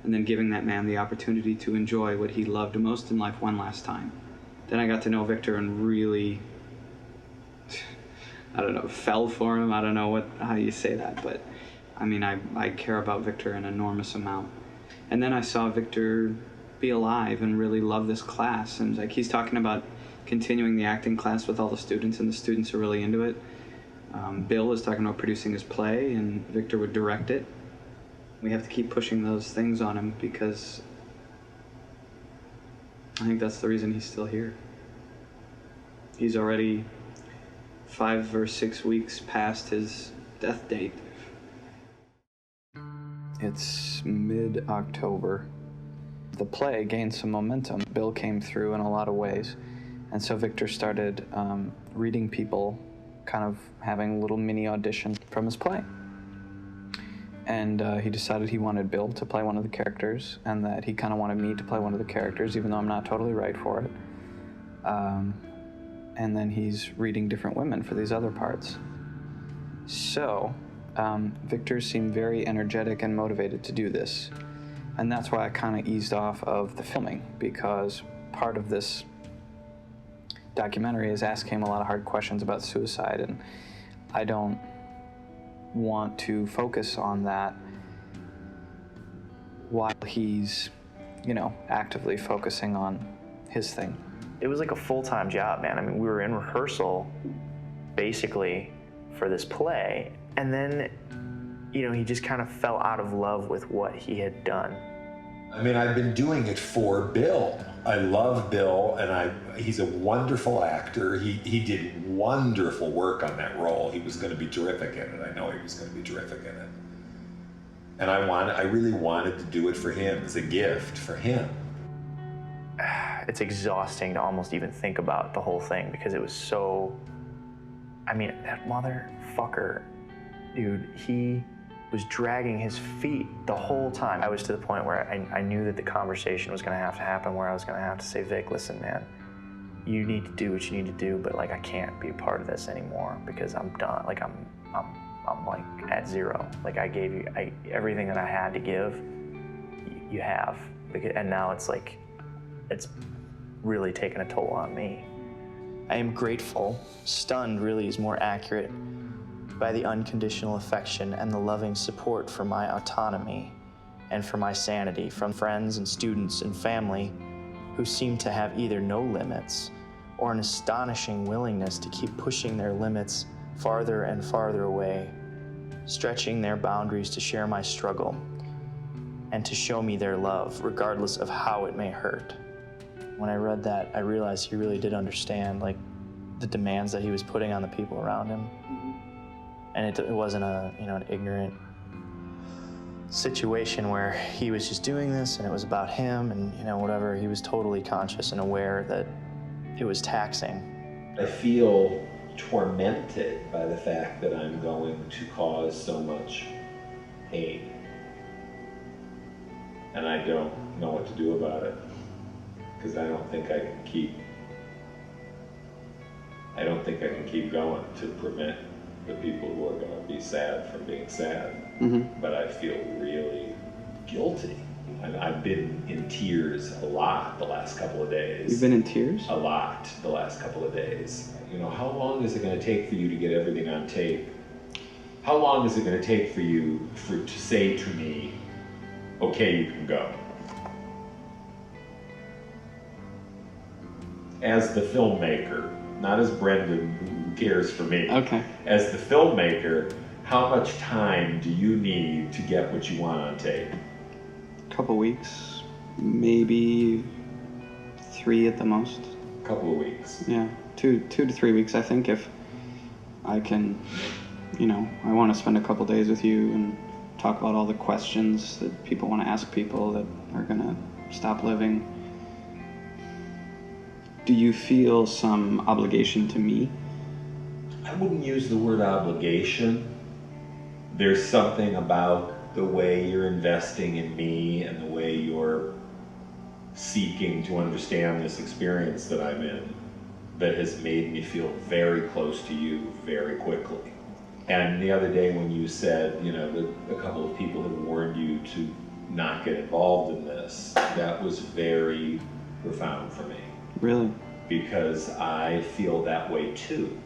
Speaker 2: and then giving that man the opportunity to enjoy what he loved most in life one last time. Then I got to know Victor and really, I don't know, fell for him. I don't know how you say that, but I mean, I care about Victor an enormous amount. And then I saw Victor be alive and really love this class. And like he's talking about continuing the acting class with all the students, and the students are really into it. Bill is talking about producing his play, and Victor would direct it. We have to keep pushing those things on him because I think that's the reason he's still here. He's already 5 or 6 weeks past his death date. It's mid-October. The play gained some momentum. Bill came through in a lot of ways. And so Victor started reading people, kind of having a little mini audition from his play. And he decided he wanted Bill to play one of the characters, and that he kind of wanted me to play one of the characters, even though I'm not totally right for it. And then he's reading different women for these other parts. So Victor seemed very energetic and motivated to do this. And that's why I kind of eased off of the filming, because part of this documentary is asking him a lot of hard questions about suicide, and I don't want to focus on that while he's, you know, actively focusing on his thing.
Speaker 15: It was like a full-time job, man. I mean, we were in rehearsal basically for this play, and then, you know, he just kind of fell out of love with what he had done.
Speaker 1: I mean, I've been doing it for Bill. I love Bill, and he's a wonderful actor. He did wonderful work on that role. He was going to be terrific in it. I know he was going to be terrific in it. And I really wanted to do it for him as a gift for him.
Speaker 15: It's exhausting to almost even think about the whole thing, because it was so, I mean, that motherfucker, dude, he was dragging his feet the whole time. I was to the point where I knew that the conversation was gonna have to happen, where I was gonna have to say, Vic, listen, man, you need to do what you need to do, but like, I can't be a part of this anymore because I'm done. Like, I'm like at zero. Like, I gave you everything that I had to give, you have. And now it's like, it's really taken a toll on me. I am grateful, stunned really is more accurate, by the unconditional affection and the loving support for my autonomy and for my sanity from friends and students and family who seem to have either no limits or an astonishing willingness to keep pushing their limits farther and farther away, stretching their boundaries to share my struggle and to show me their love, regardless of how it may hurt. When I read that, I realized he really did understand, like, the demands that he was putting on the people around him. And it wasn't an ignorant situation where he was just doing this and it was about him and, you know, whatever. He was totally conscious and aware that it was taxing.
Speaker 1: I feel tormented by the fact that I'm going to cause so much pain. And I don't know what to do about it. Because I don't think I can keep going to prevent the people who are going to be sad from being sad.
Speaker 2: Mm-hmm.
Speaker 1: But I feel really guilty. I've been in tears a lot the last couple of days.
Speaker 2: You've been in tears?
Speaker 1: A lot the last couple of days. You know, how long is it going to take for you to get everything on tape? How long is it going to take for you to say to me, okay, you can go? As the filmmaker, not as Brendan, who cares for me.
Speaker 2: Okay.
Speaker 1: As the filmmaker, how much time do you need to get what you want on tape?
Speaker 2: Couple weeks, maybe 3 at the most.
Speaker 1: Couple of weeks.
Speaker 2: Yeah, 2 to 3 weeks. I think if I can, you know, I want to spend a couple days with you and talk about all the questions that people want to ask people that are gonna stop living. Do you feel some obligation to me?
Speaker 1: I wouldn't use the word obligation. There's something about the way you're investing in me and the way you're seeking to understand this experience that I'm in that has made me feel very close to you very quickly. And the other day when you said, you know, that a couple of people had warned you to not get involved in this, that was very profound for me.
Speaker 2: Really?
Speaker 1: Because I feel that way too.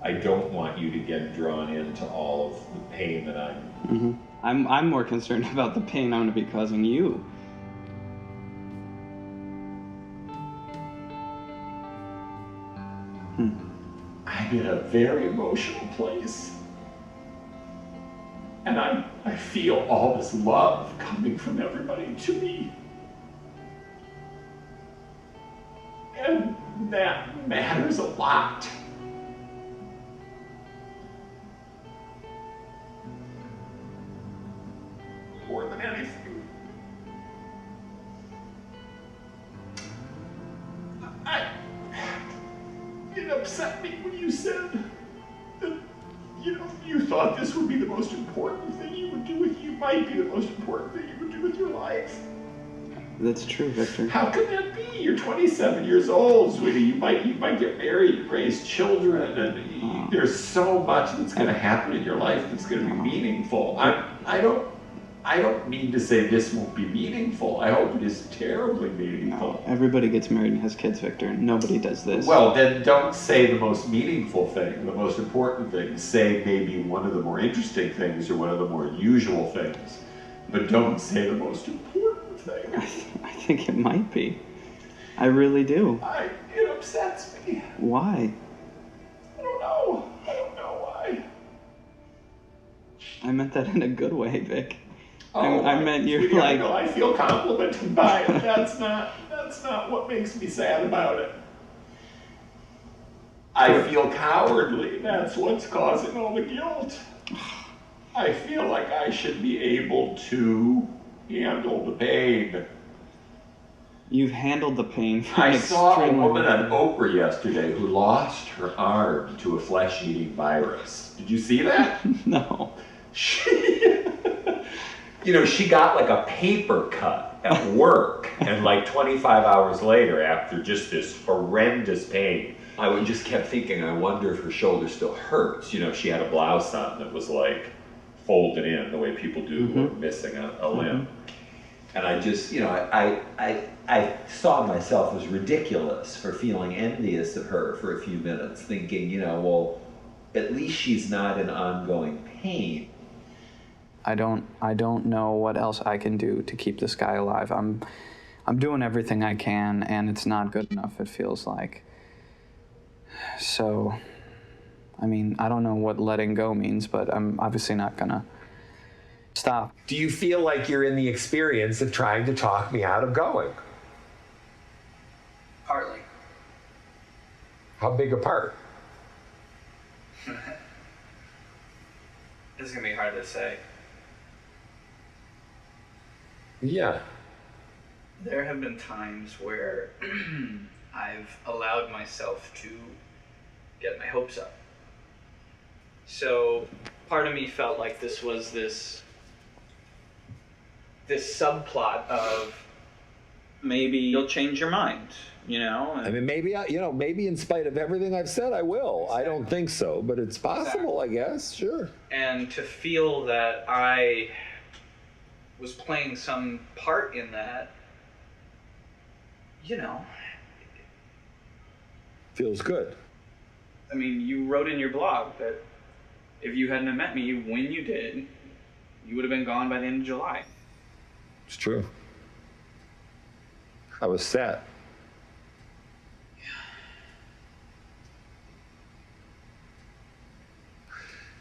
Speaker 1: I don't want you to get drawn into all of the pain that I'm.
Speaker 2: Mm-hmm. I'm more concerned about the pain I'm going to be causing you.
Speaker 1: I'm in a very emotional place. And I feel all this love coming from everybody to me. And that matters a lot. More than anything. It upset me when you said that, you know, you thought this would be the most important thing you would do with you, might be the most important thing you would do with your life.
Speaker 2: That's true, Victor.
Speaker 1: How can that be? You're 27 years old, sweetie. You might get married, raise children, and there's so much that's going to happen in your life that's going to be meaningful. I don't mean to say this won't be meaningful. I hope it is terribly meaningful.
Speaker 2: Everybody gets married and has kids, Victor. Nobody does this.
Speaker 1: Well, then don't say the most meaningful thing, the most important thing. Say maybe one of the more interesting things or one of the more usual things. But don't say the most important thing.
Speaker 2: I think it might be. I really do.
Speaker 1: It upsets me.
Speaker 2: Why?
Speaker 1: I don't know. I don't know why.
Speaker 2: I meant that in a good way, Vic.
Speaker 1: Oh,
Speaker 2: I meant you're
Speaker 1: sweetie,
Speaker 2: like.
Speaker 1: I feel complimented by it. That's not what makes me sad about it. I feel cowardly. That's what's causing all the guilt. I feel like I should be able to handle the pain.
Speaker 2: You've handled the pain for
Speaker 1: I
Speaker 2: an
Speaker 1: saw a
Speaker 2: extremely
Speaker 1: woman on Oprah yesterday who lost her arm to a flesh-eating virus. Did you see that?
Speaker 2: No.
Speaker 1: You know, she got like a paper cut at work, and like 25 hours later, after just this horrendous pain, I just kept thinking, I wonder if her shoulder still hurts. You know, she had a blouse on that was like folded in the way people do who are missing a limb. And I just, you know, I saw myself as ridiculous for feeling envious of her for a few minutes, thinking, you know, well, at least she's not in ongoing pain.
Speaker 2: I don't know what else I can do to keep this guy alive. I'm doing everything I can, and it's not good enough, it feels like. So, I mean, I don't know what letting go means, but I'm obviously not gonna stop.
Speaker 1: Do you feel like you're in the experience of trying to talk me out of going?
Speaker 12: Partly.
Speaker 1: How big a part?
Speaker 12: This is gonna be hard to say.
Speaker 1: Yeah.
Speaker 2: There have been times where I've allowed myself to get my hopes up. So part of me felt like this was this subplot of maybe you'll change your mind, you know?
Speaker 1: I mean, maybe maybe in spite of everything I've said, I will. Exactly. I don't think so, but it's possible, exactly. I guess. Sure.
Speaker 2: And to feel that I was playing some part in that,
Speaker 1: feels good.
Speaker 2: I mean, you wrote in your blog that if you hadn't have met me when you did, you would have been gone by the end of July.
Speaker 1: It's true. I was set.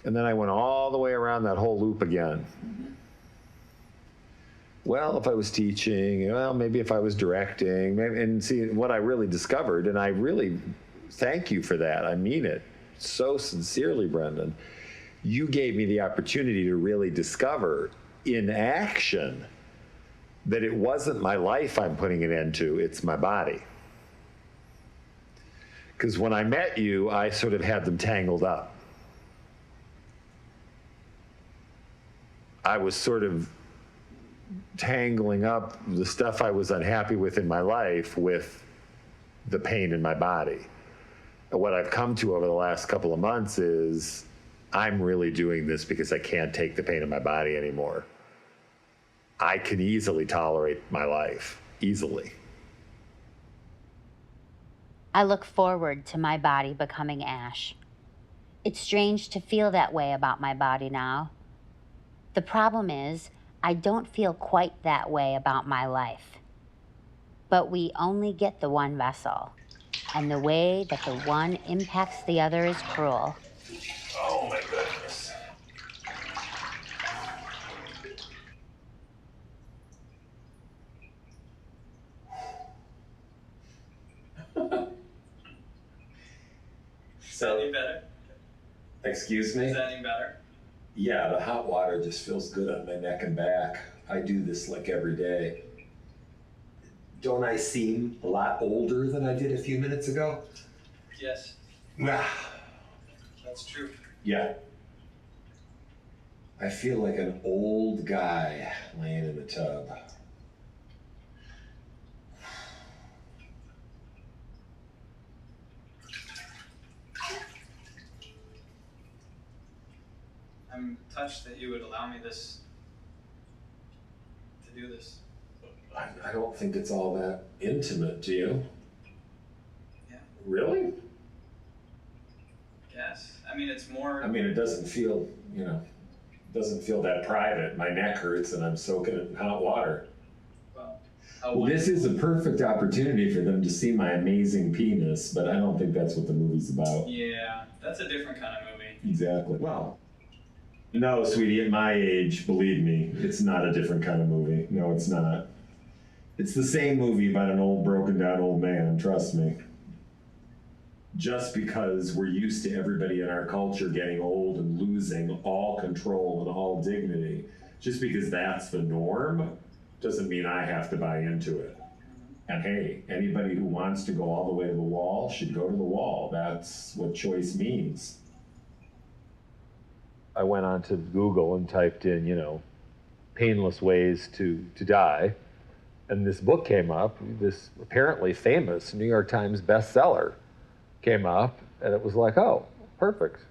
Speaker 1: And then I went all the way around that whole loop again. Well, if I was teaching, well, maybe if I was directing, maybe, and see what I really discovered, and I really thank you for that. I mean it so sincerely, Brendan. You gave me the opportunity to really discover in action that it wasn't my life I'm putting an end to, it's my body. Because when I met you, I sort of had them tangled up. I was sort of tangling up the stuff I was unhappy with in my life with the pain in my body. And what I've come to over the last couple of months is I'm really doing this because I can't take the pain in my body anymore. I can easily tolerate my life, easily.
Speaker 10: I look forward to my body becoming ash. It's strange to feel that way about my body now. The problem is, I don't feel quite that way about my life. But we only get the one vessel, and the way that the one impacts the other is cruel.
Speaker 1: Oh my goodness.
Speaker 2: Is that any better?
Speaker 1: Excuse me?
Speaker 2: Is that any better?
Speaker 1: Yeah, the hot water just feels good on my neck and back. I do this like every day. Don't I seem a lot older than I did a few minutes ago?
Speaker 2: Yes.
Speaker 1: Ah.
Speaker 2: That's true.
Speaker 1: Yeah. I feel like an old guy laying in the tub.
Speaker 2: I'm touched that you would allow me to do this.
Speaker 1: I don't think it's all that intimate, do you?
Speaker 2: Yeah.
Speaker 1: Really?
Speaker 2: Yes. I mean, it's more...
Speaker 1: I mean, it doesn't feel, doesn't feel that private. My neck hurts and I'm soaking it in hot water. Well, this is a perfect opportunity for them to see my amazing penis, but I don't think that's what the movie's about.
Speaker 2: Yeah, that's a different kind of movie.
Speaker 1: Exactly. Well, no, sweetie, at my age, believe me, it's not a different kind of movie. No, it's not. It's the same movie about an old, broken down old man, trust me. Just because we're used to everybody in our culture getting old and losing all control and all dignity, just because that's the norm, doesn't mean I have to buy into it. And hey, anybody who wants to go all the way to the wall should go to the wall. That's what choice means. I went onto Google and typed in, painless ways to die. And this book came up, this apparently famous New York Times bestseller came up, and it was like, oh, perfect.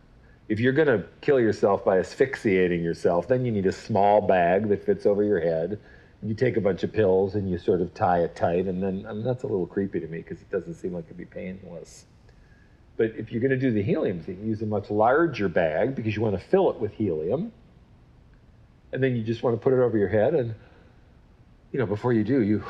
Speaker 1: If you're gonna kill yourself by asphyxiating yourself, then you need a small bag that fits over your head. You take a bunch of pills and you sort of tie it tight, and then, that's a little creepy to me because it doesn't seem like it'd be painless. But if you're gonna do the helium thing, use a much larger bag because you wanna fill it with helium. And then you just wanna put it over your head, and before you do, you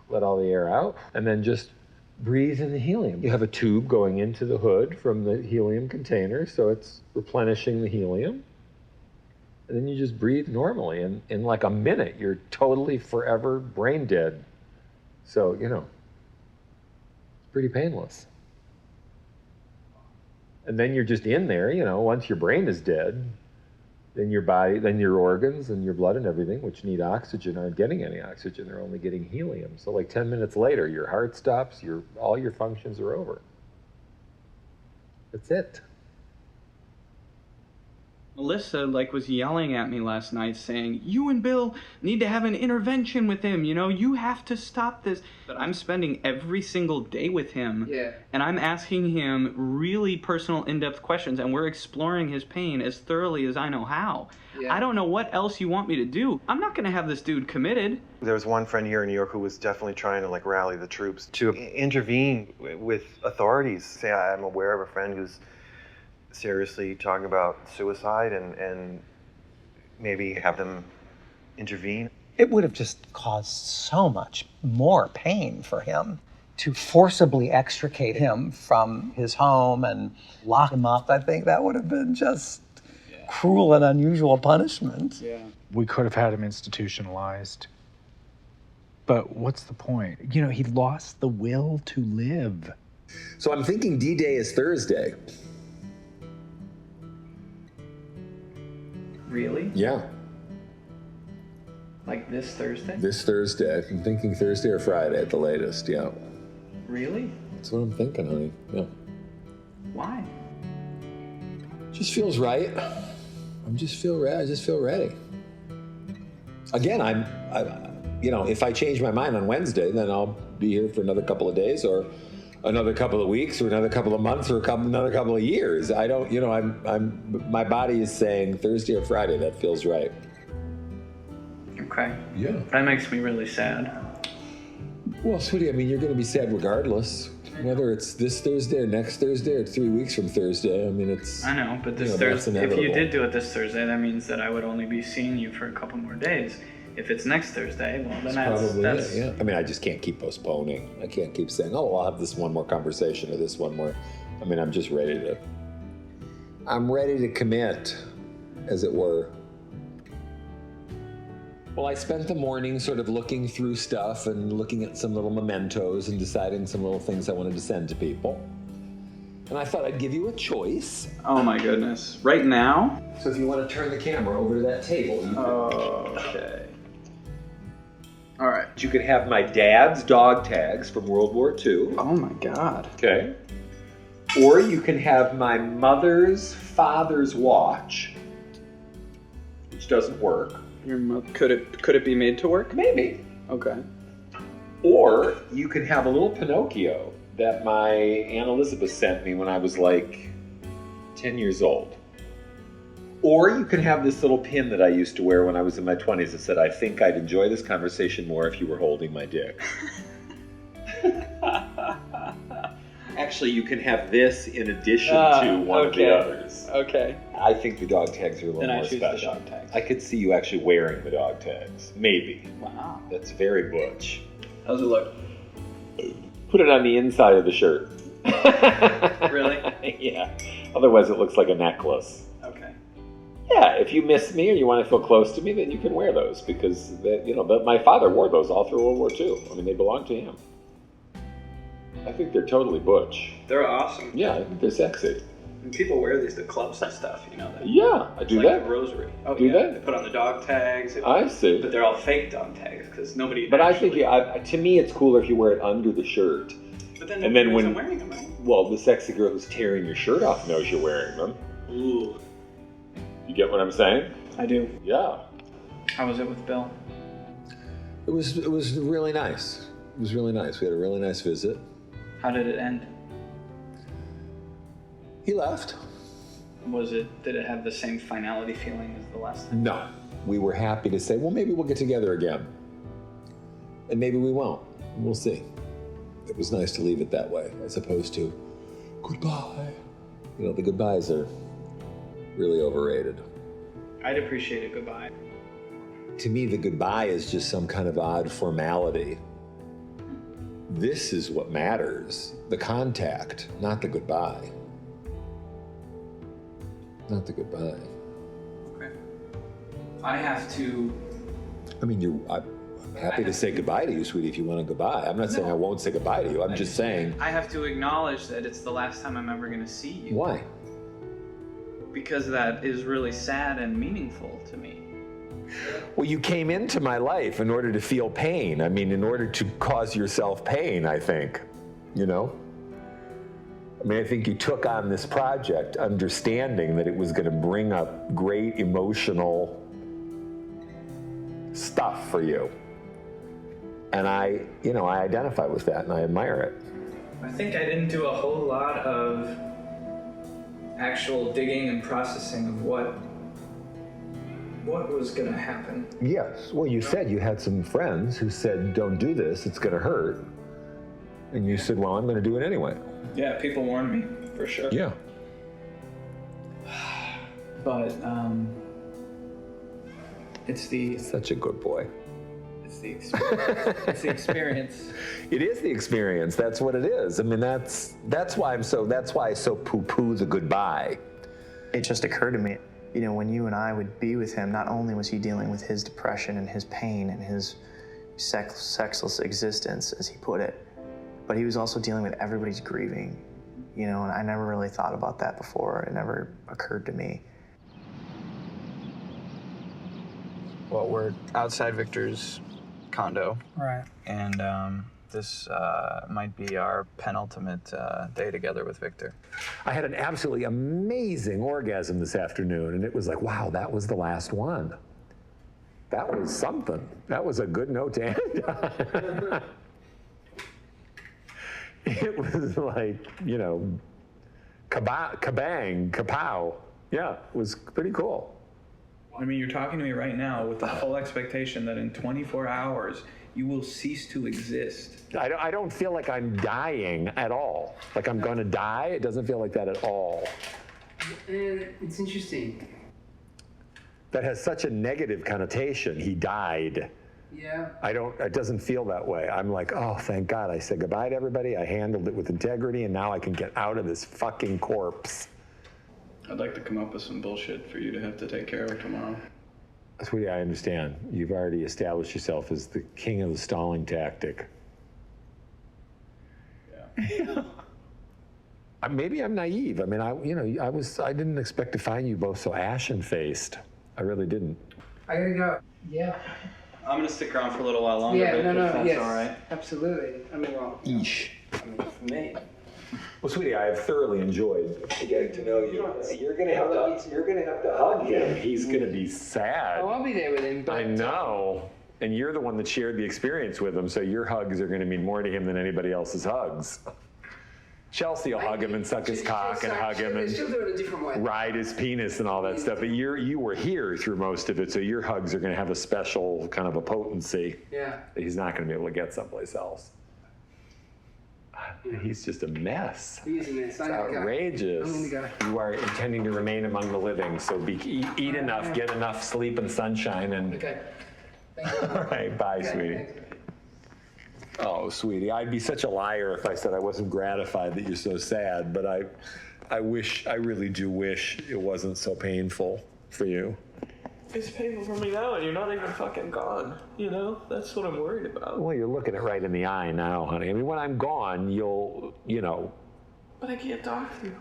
Speaker 1: let all the air out, and then just breathe in the helium. You have a tube going into the hood from the helium container, so it's replenishing the helium. And then you just breathe normally, and in like a minute, you're totally forever brain dead. So, it's pretty painless. And then you're just in there, once your brain is dead, then your body, then your organs and your blood and everything, which need oxygen, aren't getting any oxygen. They're only getting helium. So like 10 minutes later, your heart stops, all your functions are over. That's it.
Speaker 17: Melissa was yelling at me last night saying, you and Bill need to have an intervention with him, you have to stop this. But I'm spending every single day with him.
Speaker 18: Yeah.
Speaker 17: And I'm asking him really personal, in-depth questions, and we're exploring his pain as thoroughly as I know how.
Speaker 18: Yeah.
Speaker 17: I don't know what else you want me to do. I'm not gonna have this dude committed.
Speaker 8: There was one friend here in New York who was definitely trying to rally the troops to intervene with authorities. Say, I'm aware of a friend who's seriously talking about suicide and maybe have them intervene.
Speaker 19: It would have just caused so much more pain for him to forcibly extricate him from his home and lock him up. I think that would have been just cruel and unusual punishment.
Speaker 17: Yeah.
Speaker 3: We could have had him institutionalized. But what's the point? He lost the will to live.
Speaker 1: So I'm thinking D-Day is Thursday.
Speaker 2: Really?
Speaker 1: Yeah.
Speaker 2: Like this Thursday?
Speaker 1: This Thursday. I'm thinking Thursday or Friday at the latest, yeah.
Speaker 2: Really?
Speaker 1: That's what I'm thinking, honey. Yeah.
Speaker 2: Why?
Speaker 1: Just feels right. I just feel ready. Again, if I change my mind on Wednesday, then I'll be here for another couple of days or another couple of weeks or another couple of months or another couple of years. I don't, my body is saying Thursday or Friday. That feels right.
Speaker 2: Okay.
Speaker 1: Yeah.
Speaker 2: That makes me really sad.
Speaker 1: Well, sweetie, you're going to be sad regardless. Whether it's this Thursday or next Thursday or 3 weeks from Thursday, it's...
Speaker 2: I know, but this Thursday, if you did do it this Thursday, that means that I would only be seeing you for a couple more days. If it's next Thursday, well, then that's
Speaker 1: it, yeah. I just can't keep postponing. I can't keep saying, oh, I'll have this one more conversation or this one more. I'm just I'm ready to commit, as it were. Well, I spent the morning sort of looking through stuff and looking at some little mementos and deciding some little things I wanted to send to people. And I thought I'd give you a choice.
Speaker 2: Oh my goodness. Right now?
Speaker 1: So if you want to turn the camera over to that table, you can.
Speaker 2: Okay. All right.
Speaker 1: You could have my dad's dog tags from World War II.
Speaker 2: Oh my God.
Speaker 1: Okay. Or you can have my mother's father's watch, which doesn't work.
Speaker 2: Could it be made to work?
Speaker 1: Maybe.
Speaker 2: Okay.
Speaker 1: Or you can have a little Pinocchio that my Aunt Elizabeth sent me when I was 10 years old. Or you can have this little pin that I used to wear when I was in my 20s that said, I think I'd enjoy this conversation more if you were holding my dick. Actually, you can have this in addition to one of the others.
Speaker 2: Okay.
Speaker 1: I think the dog tags are a little
Speaker 2: Then I
Speaker 1: more
Speaker 2: choose
Speaker 1: special.
Speaker 2: the dog tags.
Speaker 1: I could see you actually wearing the dog tags. Maybe.
Speaker 2: Wow.
Speaker 1: That's very butch.
Speaker 2: How's it look?
Speaker 1: Put it on the inside of the shirt.
Speaker 2: Really?
Speaker 1: Yeah. Otherwise, it looks like a necklace.
Speaker 2: Okay.
Speaker 1: Yeah, if you miss me or you want to feel close to me, then you can wear those because, but my father wore those all through World War II. They belong to him. I think they're totally butch.
Speaker 2: They're awesome.
Speaker 1: Yeah, I think they're sexy.
Speaker 2: And people wear these to clubs and stuff,
Speaker 1: Yeah, I do that.
Speaker 2: Like the rosary. Oh,
Speaker 1: Do
Speaker 2: yeah.
Speaker 1: that?
Speaker 2: They put on the dog tags.
Speaker 1: I see.
Speaker 2: But they're all fake dog tags because nobody.
Speaker 1: But I think, to me, it's cooler if you wear it under the shirt.
Speaker 2: But then
Speaker 1: And then
Speaker 2: nobody
Speaker 1: when-
Speaker 2: wasn't wearing them, right?
Speaker 1: Well, the sexy girl who's tearing your shirt off knows you're wearing them.
Speaker 2: Ooh.
Speaker 1: You get what I'm saying?
Speaker 2: I do.
Speaker 1: Yeah.
Speaker 2: How was it with Bill?
Speaker 1: It was really nice. It was really nice. We had a really nice visit.
Speaker 2: How did it end?
Speaker 1: He left.
Speaker 2: Did it have the same finality feeling as the last time?
Speaker 1: No. We were happy to say, well, maybe we'll get together again. And maybe we won't. We'll see. It was nice to leave it that way, as opposed to goodbye. The goodbyes are really overrated.
Speaker 2: I'd appreciate a goodbye.
Speaker 1: To me, the goodbye is just some kind of odd formality. This is what matters. The contact, not the goodbye. Not the goodbye.
Speaker 2: Okay. I have to.
Speaker 1: I'm happy to say goodbye to you, sweetie, if you want to goodbye. I'm not saying I won't say goodbye to you. I'm just saying.
Speaker 2: I have to acknowledge that it's the last time I'm ever going to see you.
Speaker 1: Why?
Speaker 17: because that is really sad and meaningful to me.
Speaker 1: Well, you came into my life in order to feel pain. I mean, in order to cause yourself pain, I think, you know? I mean, I think you took on this project understanding that it was going to bring up great emotional stuff for you. And I identify with that and I admire it.
Speaker 2: I think I didn't do a whole lot of actual digging and processing of what was going to happen.
Speaker 1: Yes. Well, you said you had some friends who said, don't do this, it's going to hurt. And you said, well, I'm going to do it anyway.
Speaker 2: Yeah, people warned me, for sure.
Speaker 1: Yeah.
Speaker 2: But, it's
Speaker 1: such a good boy.
Speaker 2: It's the experience. It's the experience.
Speaker 1: It is the experience. That's what it is. I mean, that's why I so poo-poo the goodbye.
Speaker 15: It just occurred to me, you know, when you and I would be with him, not only was he dealing with his depression and his pain and his sexless existence, as he put it, but he was also dealing with everybody's grieving, you know, and I never really thought about that before. It never occurred to me. Well, we're outside Victor's condo.
Speaker 20: Right.
Speaker 15: And this might be our penultimate day together with Victor.
Speaker 1: I had an absolutely amazing orgasm this afternoon, and it was like, wow, that was the last one. That was something. That was a good note to end on. It was like, you know, kabang, kapow. Yeah, it was pretty cool.
Speaker 2: I mean, you're talking to me right now with the full expectation that in 24 hours, you will cease to exist.
Speaker 1: I don't feel like I'm dying at all. Like I'm going to die. It doesn't feel like that at all.
Speaker 18: It's interesting.
Speaker 1: That has such a negative connotation. He died.
Speaker 18: Yeah.
Speaker 1: It doesn't feel that way. I'm like, oh, thank God. I said goodbye to everybody. I handled it with integrity, and now I can get out of this fucking corpse.
Speaker 2: I'd like to come up with some bullshit for you to have to take care of tomorrow.
Speaker 1: Sweetie, I understand. You've already established yourself as the king of the stalling tactic.
Speaker 2: Yeah.
Speaker 1: Maybe I'm naive. I mean, I didn't expect to find you both so ashen-faced. I really didn't.
Speaker 18: I gotta go. Yeah.
Speaker 2: I'm gonna stick around for a little while longer.
Speaker 18: Yeah,
Speaker 2: but
Speaker 18: no,
Speaker 2: if that's
Speaker 18: yes,
Speaker 2: all right.
Speaker 18: absolutely. I mean, well,
Speaker 1: Eesh.
Speaker 18: I mean, for me.
Speaker 1: Well, sweetie, I have thoroughly enjoyed getting to know you. You're gonna have to hug him. He's gonna be sad.
Speaker 18: Oh, I'll be there with him. But
Speaker 1: I know. And you're the one that shared the experience with him, so your hugs are gonna mean more to him than anybody else's hugs. Chelsea will hug him and suck his cock and hug him and
Speaker 18: she'll do it a different way.
Speaker 1: ride his penis and all that stuff. But you were here through most of it, so your hugs are gonna have a special kind of a potency
Speaker 18: Yeah.
Speaker 1: that he's not gonna be able to get someplace else. He's just a mess.
Speaker 18: He is a mess.
Speaker 1: It's outrageous.
Speaker 18: I'm gonna go.
Speaker 1: You are intending to remain among the living, so eat enough, get enough sleep and sunshine, and.
Speaker 18: Okay.
Speaker 1: All right, bye,
Speaker 18: Okay,
Speaker 1: sweetie.
Speaker 18: thanks.
Speaker 1: Oh, sweetie, I'd be such a liar if I said I wasn't gratified that you're so sad, but I really do wish it wasn't so painful for you.
Speaker 17: It's painful for me now, and you're not even fucking gone. You know, that's what I'm worried about.
Speaker 1: Well, you're looking it right in the eye now, honey. I mean, when I'm gone, you'll.
Speaker 17: But I can't talk to you.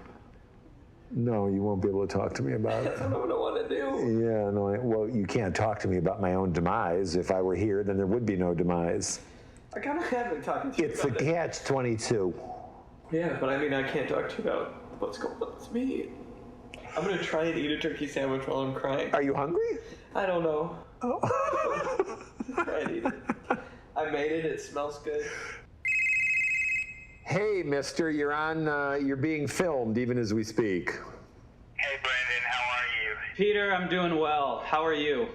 Speaker 1: No, you won't be able to talk to me about it.
Speaker 17: That's what I want to do.
Speaker 1: Yeah, no, well, you can't talk to me about my own demise. If I were here, then there would be no demise.
Speaker 17: I kind of have been talking to you
Speaker 1: It's a
Speaker 17: about it.
Speaker 1: catch-22.
Speaker 17: Yeah, but I mean, I can't talk to you about what's going on with me. I'm gonna try and eat a turkey sandwich while I'm crying.
Speaker 1: Are you hungry?
Speaker 17: I don't know.
Speaker 1: Oh.
Speaker 17: Try and eat it. I made it. It smells good.
Speaker 1: Hey, mister, you're being filmed even as we speak.
Speaker 21: Hey, Brendan, how are you?
Speaker 2: Peter, I'm doing well. How are you?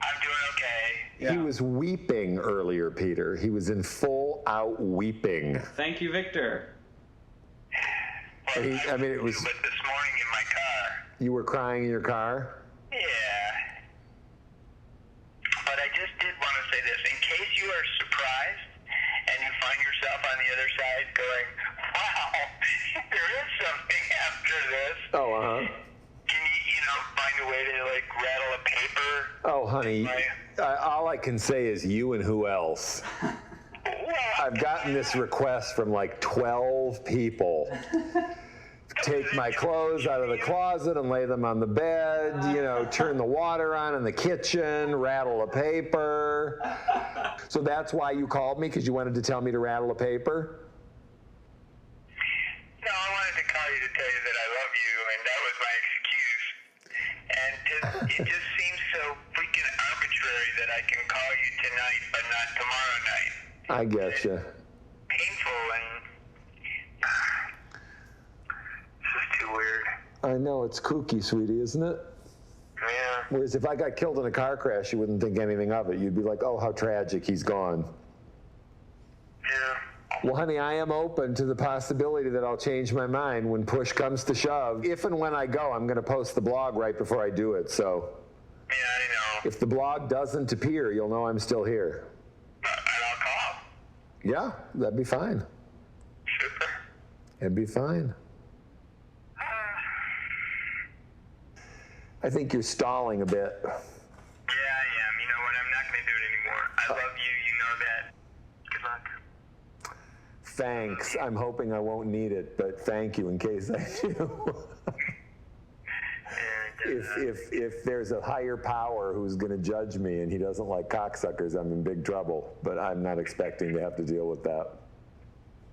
Speaker 21: I'm doing okay.
Speaker 1: He was weeping earlier, Peter. He was in full-out weeping.
Speaker 2: Thank you, Victor.
Speaker 21: Well,
Speaker 1: It was...
Speaker 21: But this morning in my car.
Speaker 1: You were crying in your car?
Speaker 21: Yeah. But I just did want to say this. In case you are surprised and you find yourself on the other side going, wow, there is something after this.
Speaker 1: Oh, uh-huh.
Speaker 21: Can you find a way to, rattle a paper?
Speaker 1: Oh, honey, all I can say is you and who else. I've gotten this request from 12 people take my clothes out of the closet and lay them on the bed, you know, turn the water on in the kitchen, rattle a paper. So that's why you called me, because you wanted to tell me to rattle a paper?
Speaker 21: No, I wanted to call you to tell you that I love you, and that was my excuse. And it just seems so freaking arbitrary that I can call you tonight, but not tomorrow night.
Speaker 1: I getcha.
Speaker 21: Painful, and it's just too weird.
Speaker 1: I know, it's kooky, sweetie, isn't it?
Speaker 21: Yeah.
Speaker 1: Whereas if I got killed in a car crash, you wouldn't think anything of it. You'd be like, oh, how tragic, he's gone.
Speaker 21: Yeah.
Speaker 1: Well, honey, I am open to the possibility that I'll change my mind when push comes to shove. If and when I go, I'm going to post the blog right before I do it, so.
Speaker 21: Yeah, I know.
Speaker 1: If the blog doesn't appear, you'll know I'm still here.
Speaker 21: And I'll call.
Speaker 1: Yeah, that'd be fine.
Speaker 21: Super.
Speaker 1: It'd be fine. I think you're stalling a bit.
Speaker 21: Yeah, I am. You know what? I'm not going to do it anymore. I love you. You know that. Good luck.
Speaker 1: Thanks. I'm hoping I won't need it, but thank you in case I do. If there's a higher power who's going to judge me and he doesn't like cocksuckers, I'm in big trouble. But I'm not expecting to have to deal with that.
Speaker 21: All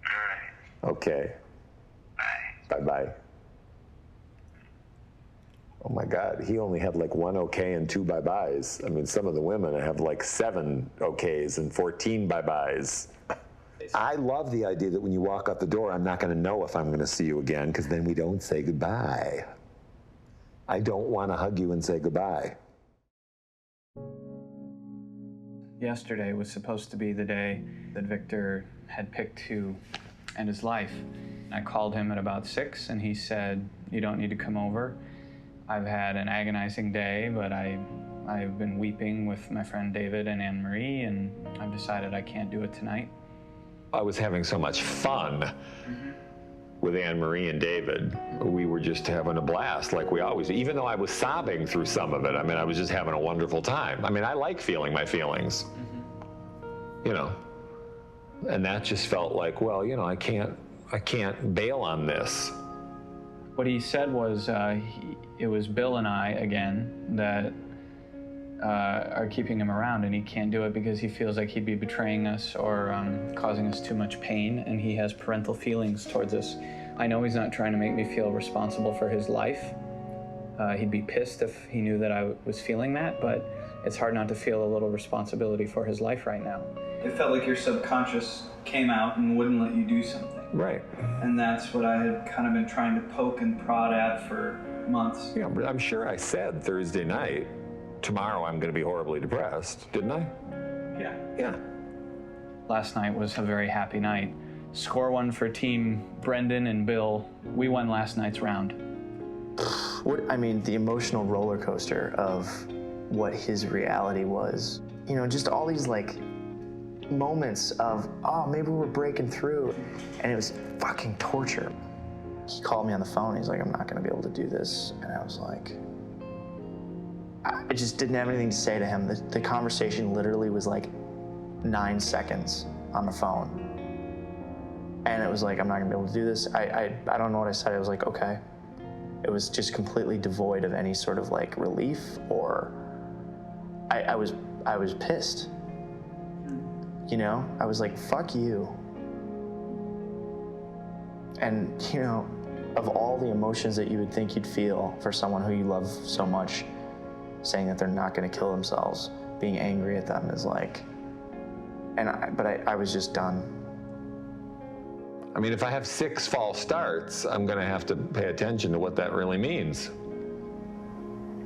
Speaker 21: right.
Speaker 1: Okay.
Speaker 21: Bye.
Speaker 1: Bye-bye. Oh my God, he only had like 1 okay and 2 bye-byes. I mean, some of the women have like 7 okays and 14 bye-byes. I love the idea that when you walk out the door, I'm not going to know if I'm going to see you again, because then we don't say goodbye. I don't want to hug you and say goodbye.
Speaker 17: Yesterday was supposed to be the day that Victor had picked to end his life. I called him at about 6, and he said, "You don't need to come over. I've had an agonizing day, but I've been weeping with my friend David and Anne-Marie, and I've decided I can't do it tonight."
Speaker 1: I was having so much fun with Anne-Marie and David. We were just having a blast like we always do. Even though I was sobbing through some of it, I mean, I was just having a wonderful time. I mean, I like feeling my feelings, you know. And that just felt like, well, you know, I can't bail on this.
Speaker 17: What he said was it was Bill and I, again, that are keeping him around, and he can't do it because he feels like he'd be betraying us or causing us too much pain, and he has parental feelings towards us. I know he's not trying to make me feel responsible for his life. He'd be pissed if he knew that I was feeling that, but it's hard not to feel a little responsibility for his life right now.
Speaker 2: It felt like your subconscious came out and wouldn't let you do something.
Speaker 1: Right.
Speaker 2: And that's what I had kind of been trying to poke and prod at for months.
Speaker 1: Yeah, but I'm sure I said Thursday night, tomorrow I'm going to be horribly depressed, didn't I?
Speaker 2: Yeah.
Speaker 1: Yeah.
Speaker 17: Last night was a very happy night. Score one for Team Brendan and Bill. We won last night's round.
Speaker 15: I mean, the emotional roller coaster of what his reality was. You know, just all these like moments of, oh, maybe we're breaking through. And it was fucking torture. He called me on the phone. He's like, I'm not going to be able to do this. And I was like, I just didn't have anything to say to him. The conversation literally was like 9 seconds on the phone. And it was like, I'm not gonna be able to do this. I don't know what I said. I was like, okay. It was just completely devoid of any sort of like relief, or I was pissed. You know, I was like, fuck you. And you know, of all the emotions that you would think you'd feel for someone who you love so much, saying that they're not gonna kill themselves, being angry at them is like, but I was just done.
Speaker 1: I mean, if I have 6 false starts, I'm going to have to pay attention to what that really means.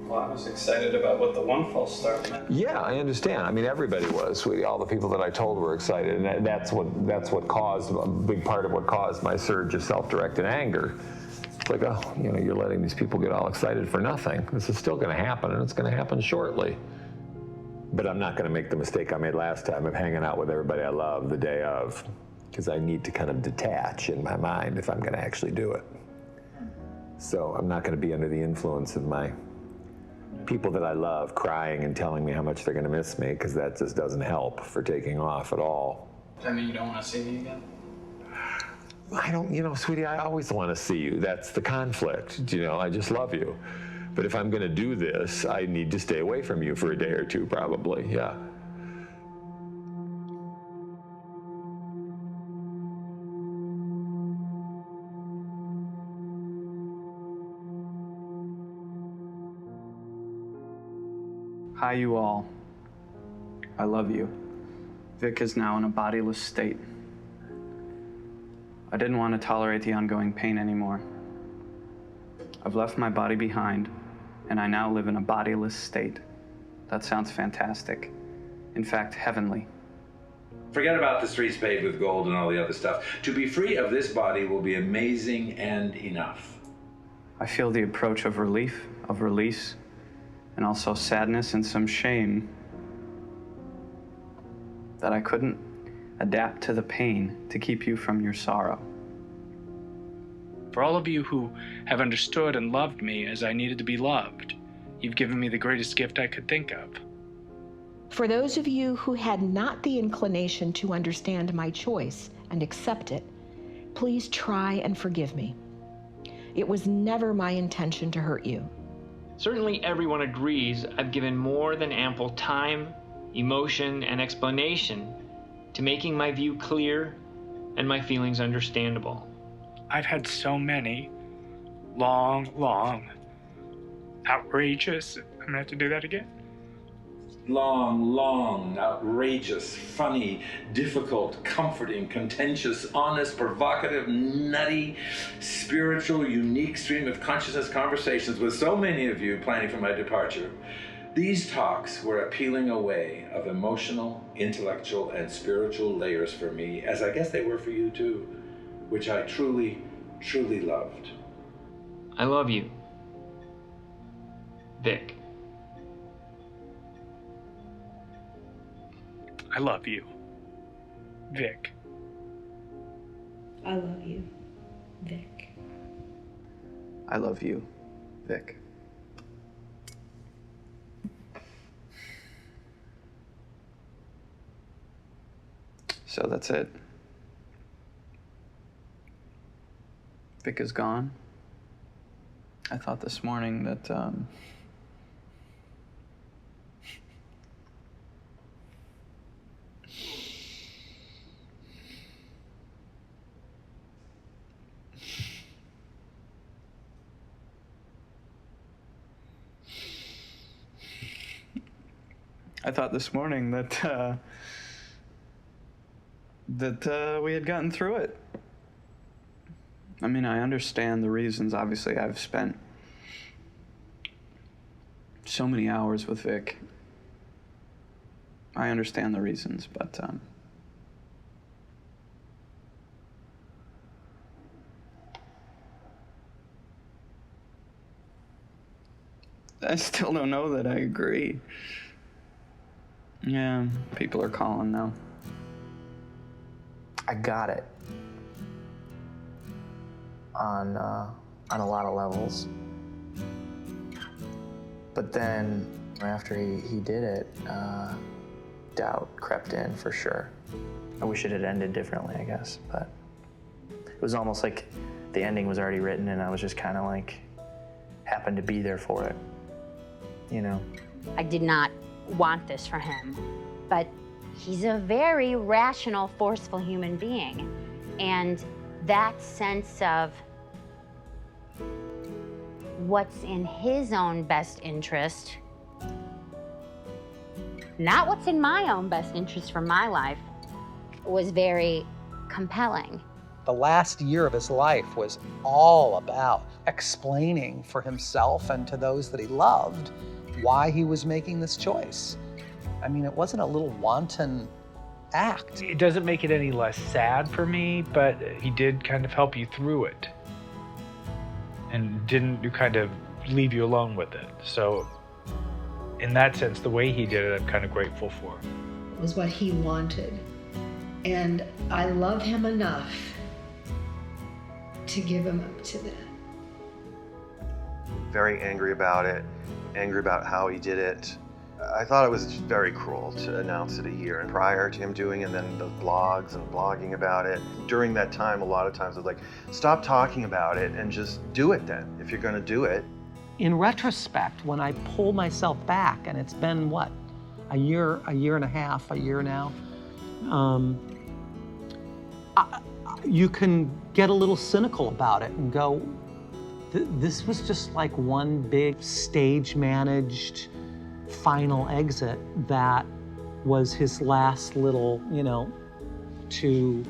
Speaker 2: Well, I was excited about what the 1 false start meant.
Speaker 1: Yeah, I understand. I mean, everybody was, sweetie. All the people that I told were excited, and that's what caused, a big part of what caused my surge of self-directed anger. It's like, oh, you know, you're letting these people get all excited for nothing. This is still going to happen, and it's going to happen shortly. But I'm not going to make the mistake I made last time of hanging out with everybody I love the day of, because I need to kind of detach in my mind if I'm going to actually do it. So I'm not going to be under the influence of my people that I love crying and telling me how much they're going to miss me, because that just doesn't help for taking off at all.
Speaker 2: I mean, you don't want to see me again?
Speaker 1: I don't, sweetie, I always want to see you. That's the conflict. I just love you. But if I'm going to do this, I need to stay away from you for a day or two, probably. Yeah.
Speaker 17: Hi, you all. I love you. Vic is now in a bodiless state. I didn't want to tolerate the ongoing pain anymore. I've left my body behind, and I now live in a bodiless state. That sounds fantastic. In fact, heavenly.
Speaker 4: Forget about the streets paved with gold and all the other stuff. To be free of this body will be amazing and enough.
Speaker 17: I feel the approach of relief, of release, and also sadness and some shame that I couldn't adapt to the pain to keep you from your sorrow.
Speaker 3: For all of you who have understood and loved me as I needed to be loved, you've given me the greatest gift I could think of.
Speaker 7: For those of you who had not the inclination to understand my choice and accept it, please try and forgive me. It was never my intention to hurt you.
Speaker 5: Certainly everyone agrees I've given more than ample time, emotion, and explanation to making my view clear and my feelings understandable.
Speaker 3: I've had so many long, outrageous, I'm gonna have to do that again.
Speaker 4: Long, outrageous, funny, difficult, comforting, contentious, honest, provocative, nutty, spiritual, unique stream of consciousness conversations with so many of you planning for my departure. These talks were a peeling away of emotional, intellectual, and spiritual layers for me, as I guess they were for you too, which I truly, truly loved.
Speaker 5: I love you, Vic.
Speaker 3: I love you, Vic.
Speaker 6: I love you, Vic.
Speaker 17: I love you, Vic. So that's it. Vic is gone. I thought this morning that, we had gotten through it. I mean, I understand the reasons. Obviously, I've spent so many hours with Vic. I understand the reasons, but I still don't know that I agree. Yeah, people are calling now.
Speaker 15: I got it on a lot of levels. But then after he did it, doubt crept in for sure. I wish it had ended differently, I guess, but it was almost like the ending was already written and I was just kind of like, happened to be there for it, you know?
Speaker 10: I did not want this for him, but he's a very rational, forceful human being. And that sense of what's in his own best interest, not what's in my own best interest for my life, was very compelling.
Speaker 19: The last year of his life was all about explaining for himself and to those that he loved why he was making this choice. I mean, it wasn't a little wanton act.
Speaker 3: It doesn't make it any less sad for me, but he did kind of help you through it and didn't kind of leave you alone with it. So in that sense, the way he did it, I'm kind of grateful for.
Speaker 6: It was what he wanted. And I love him enough to give him up to that.
Speaker 8: Very angry about it, angry about how he did it. I thought it was very cruel to announce it a year prior to him doing it, and then the blogs and blogging about it. During that time, a lot of times I was like, stop talking about it and just do it then, if you're gonna do it.
Speaker 19: In retrospect, when I pull myself back, and it's been what, a year and a half, a year now, you can get a little cynical about it and go, this was just like one big stage-managed final exit that was his last little, to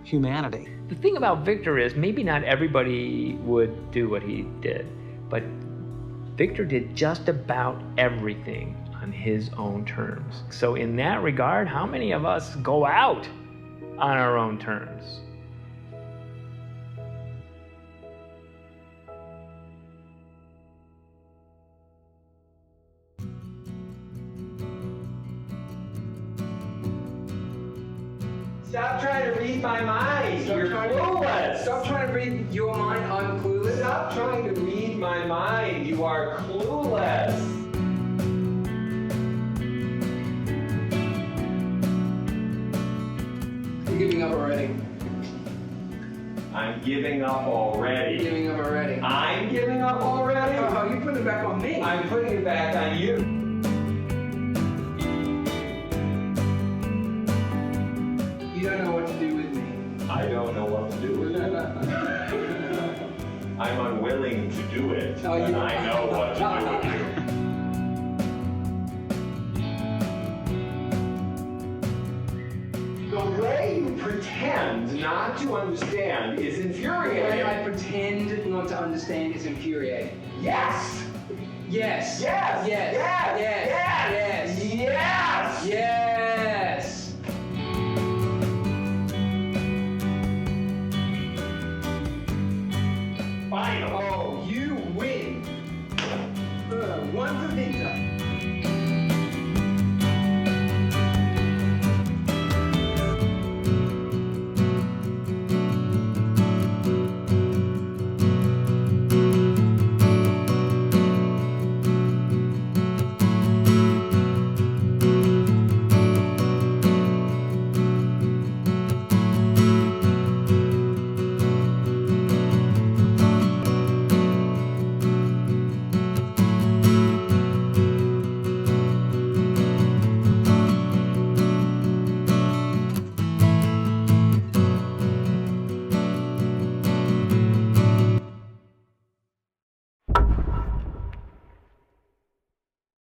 Speaker 19: humanity.
Speaker 5: The thing about Victor is maybe not everybody would do what he did, but Victor did just about everything on his own terms. So in that regard, how many of us go out on our own terms?
Speaker 1: Stop trying to read my mind. You're clueless.
Speaker 18: Stop trying to read your mind. I'm clueless.
Speaker 1: Stop trying to read my mind. You are clueless.
Speaker 18: You're giving up already.
Speaker 1: I'm giving up already.
Speaker 18: You're giving up already.
Speaker 1: I'm giving up already?
Speaker 18: Oh, you're putting it back on me.
Speaker 1: I'm putting it back on you.
Speaker 18: You don't know what to do with me.
Speaker 1: I don't know what to do with it. I'm unwilling to do it,
Speaker 18: Oh,
Speaker 1: but I know what to do with you. The way you pretend not to understand is infuriating.
Speaker 18: The way I pretend not to understand is infuriating.
Speaker 1: Yes!
Speaker 18: Yes.
Speaker 1: Yes!
Speaker 18: Yes.
Speaker 1: Yes!
Speaker 18: Yes.
Speaker 1: Yes!
Speaker 18: Yes.
Speaker 1: Yes!
Speaker 18: Yes.